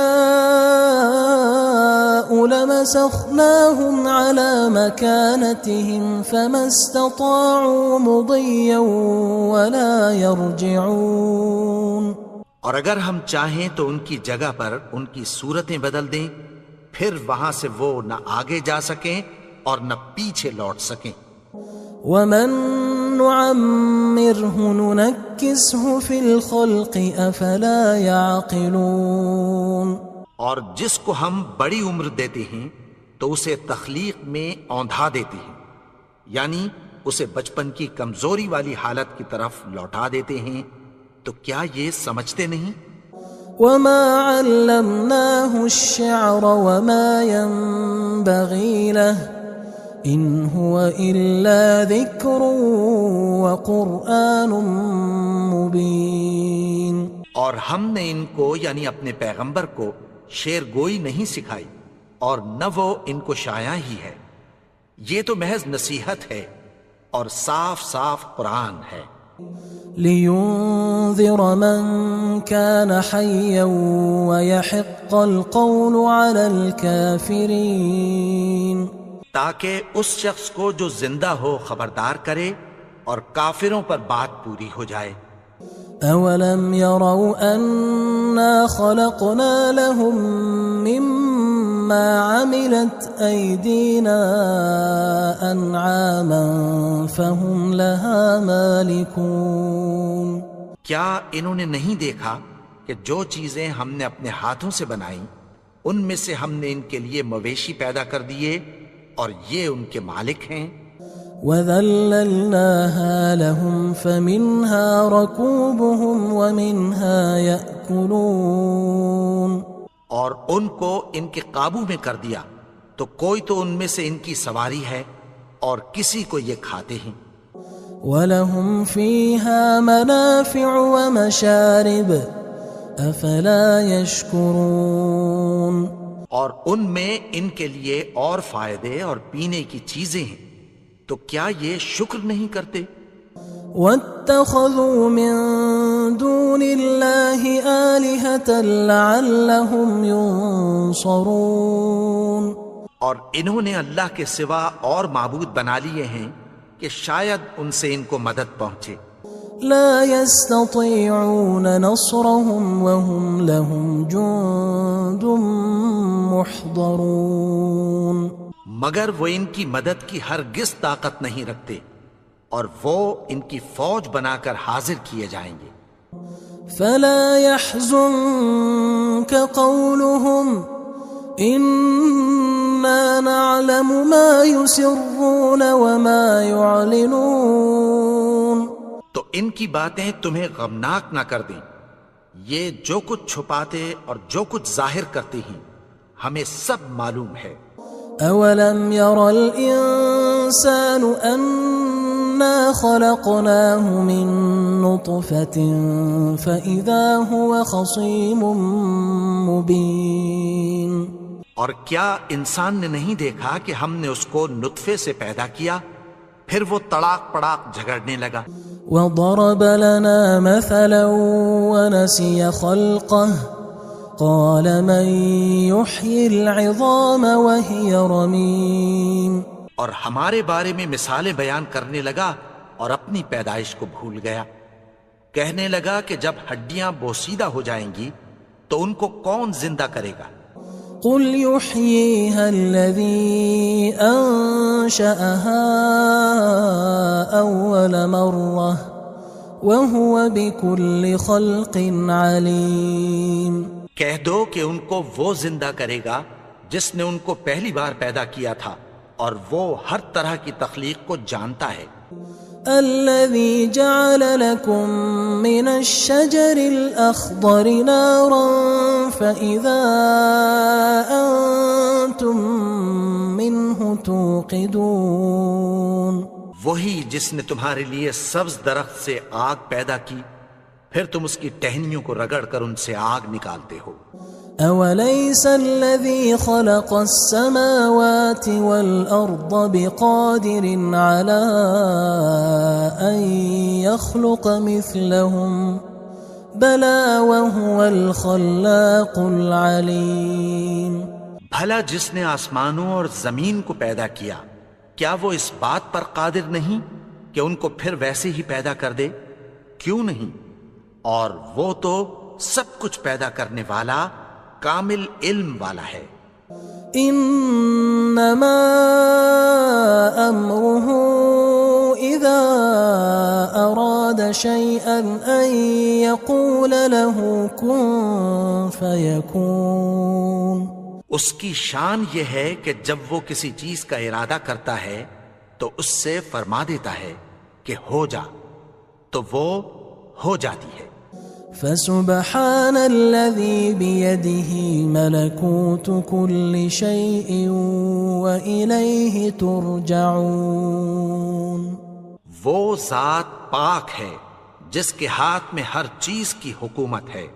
لمسخناهم على مكانتهم فما استطاعوا مضيا ولا يرجعون اور اگر ہم چاہیں تو ان کی جگہ پر ان کی صورتیں بدل دیں، پھر وہاں سے وہ نہ آگے جا سکیں اور نہ پیچھے لوٹ سکیں. ومن نعمره ننكسه في الخلق افلا يعقلون اور جس کو ہم بڑی عمر دیتے ہیں تو اسے تخلیق میں اوندھا دیتے ہیں، یعنی اسے بچپن کی کمزوری والی حالت کی طرف لوٹا دیتے ہیں. تو کیا یہ سمجھتے نہیں؟ وما علمناه الشعر وما ينبغي له ان هو الا ذكر وقرآن مبين اور ہم نے ان کو یعنی اپنے پیغمبر کو شعر گوئی نہیں سکھائی اور نہ وہ ان کو شایع ہی ہے، یہ تو محض نصیحت ہے اور صاف صاف قرآن ہے. لينذر من كان حيا ويحق القول على الكافرين تاکہ اس شخص کو جو زندہ ہو خبردار کرے اور کافروں پر بات پوری ہو جائے. أولم يروا أنا خلقنا لهم مما عملت أيدينا أنعاما فهم لها مالكون کیا انہوں نے نہیں دیکھا کہ جو چیزیں ہم نے اپنے ہاتھوں سے بنائیں ان میں سے ہم نے ان کے لیے مویشی پیدا کر دیے اور یہ ان کے مالک ہیں. وَذَلَّلْنَاهَا لَهُمْ فَمِنْهَا رَكُوبُهُمْ وَمِنْهَا يَأْكُلُونَ. اور ان کو ان کے قابو میں کر دیا تو کوئی تو ان میں سے ان کی سواری ہے اور کسی کو یہ کھاتے ہیں. وَلَهُمْ فِيهَا مَنَافِعُ وَمَشَارِبُ أَفَلَا يَشْكُرُونَ. اور ان میں ان کے لیے اور فائدے اور پینے کی چیزیں ہیں تو کیا یہ شکر نہیں کرتے؟ وَاتَّخَذُوا مِن دُونِ اللَّهِ آلِهَةً لَعَلَّهُمْ يُنصَرُونَ. اور انہوں نے اللہ کے سوا اور معبود بنا لیے ہیں کہ شاید ان سے ان کو مدد پہنچے. لا يستطيعون نصرهم وهم لهم جند محضرون. مگر وہ ان کی مدد کی ہرگز طاقت نہیں رکھتے اور وہ ان کی فوج بنا کر حاضر کیے جائیں گے. فلا يحزنك قولهم إنا نعلم ما يسرون وما يعلنون. تو ان کی باتیں تمہیں غمناک نہ کر دیں. یہ جو کچھ چھپاتے اور جو کچھ ظاہر کرتے ہیں ہمیں سب معلوم ہے. أولم ير الإنسان أنا خلقناه من نطفة فإذا هو خصيم مبين. اور کیا انسان نے نہیں دیکھا کہ ہم نے اس کو نطفے سے پیدا کیا پھر وہ تڑاک پڑاک جھگڑنے لگا. وضرب لنا مثلا ونسي خلقه قال من يحيي العظام وهي رميم. اور ہمارے بارے میں مثالیں بیان کرنے لگا اور اپنی پیدائش کو بھول گیا. کہنے لگا کہ جب ہڈیاں بوسیدہ ہو جائیں گی تو ان کو کون زندہ کرے گا؟ قل يحييها الذي أنشأها أول مرة وهو بكل خلق عليم. کہہ دو کہ ان کو وہ زندہ کرے گا جس نے ان کو پہلی بار پیدا کیا تھا اور وہ ہر طرح کی تخلیق کو جانتا ہے. الذي جعل لكم من الشجر الأخضر نارا فإذا أنتم منه توقدون. وہی جس نے تمہارے لیے سبز درخت سے آگ پیدا کی پھر تم اس کی ٹہنیوں کو رگڑ کر ان سے آگ نکالتے ہو. أوليس الذي خلق السماوات والأرض بقادر على أن يخلق مثلهم بلى وهو الخلاق العليم. بھلا جس نے آسمانوں اور زمین کو پیدا کیا کیا وہ اس بات پر قادر نہیں کہ ان کو پھر ویسے ہی پیدا کر دے؟ کیوں نہیں؟ اور وہ تو سب کچھ پیدا کرنے والا کامل علم والا ہے. انما امره اذا اراد شيئا ان يقول له كن فيكون. اس کی شان یہ ہے کہ جب وہ کسی چیز کا ارادہ کرتا ہے تو اس سے فرما دیتا ہے کہ ہو جا تو وہ ہو جاتی ہے. فسبحان الذي بيده ملكوت كل شيء وإليه ترجعون. وہ ذات پاک ہے جس کے ہاتھ میں ہر چیز کی حکومت ہے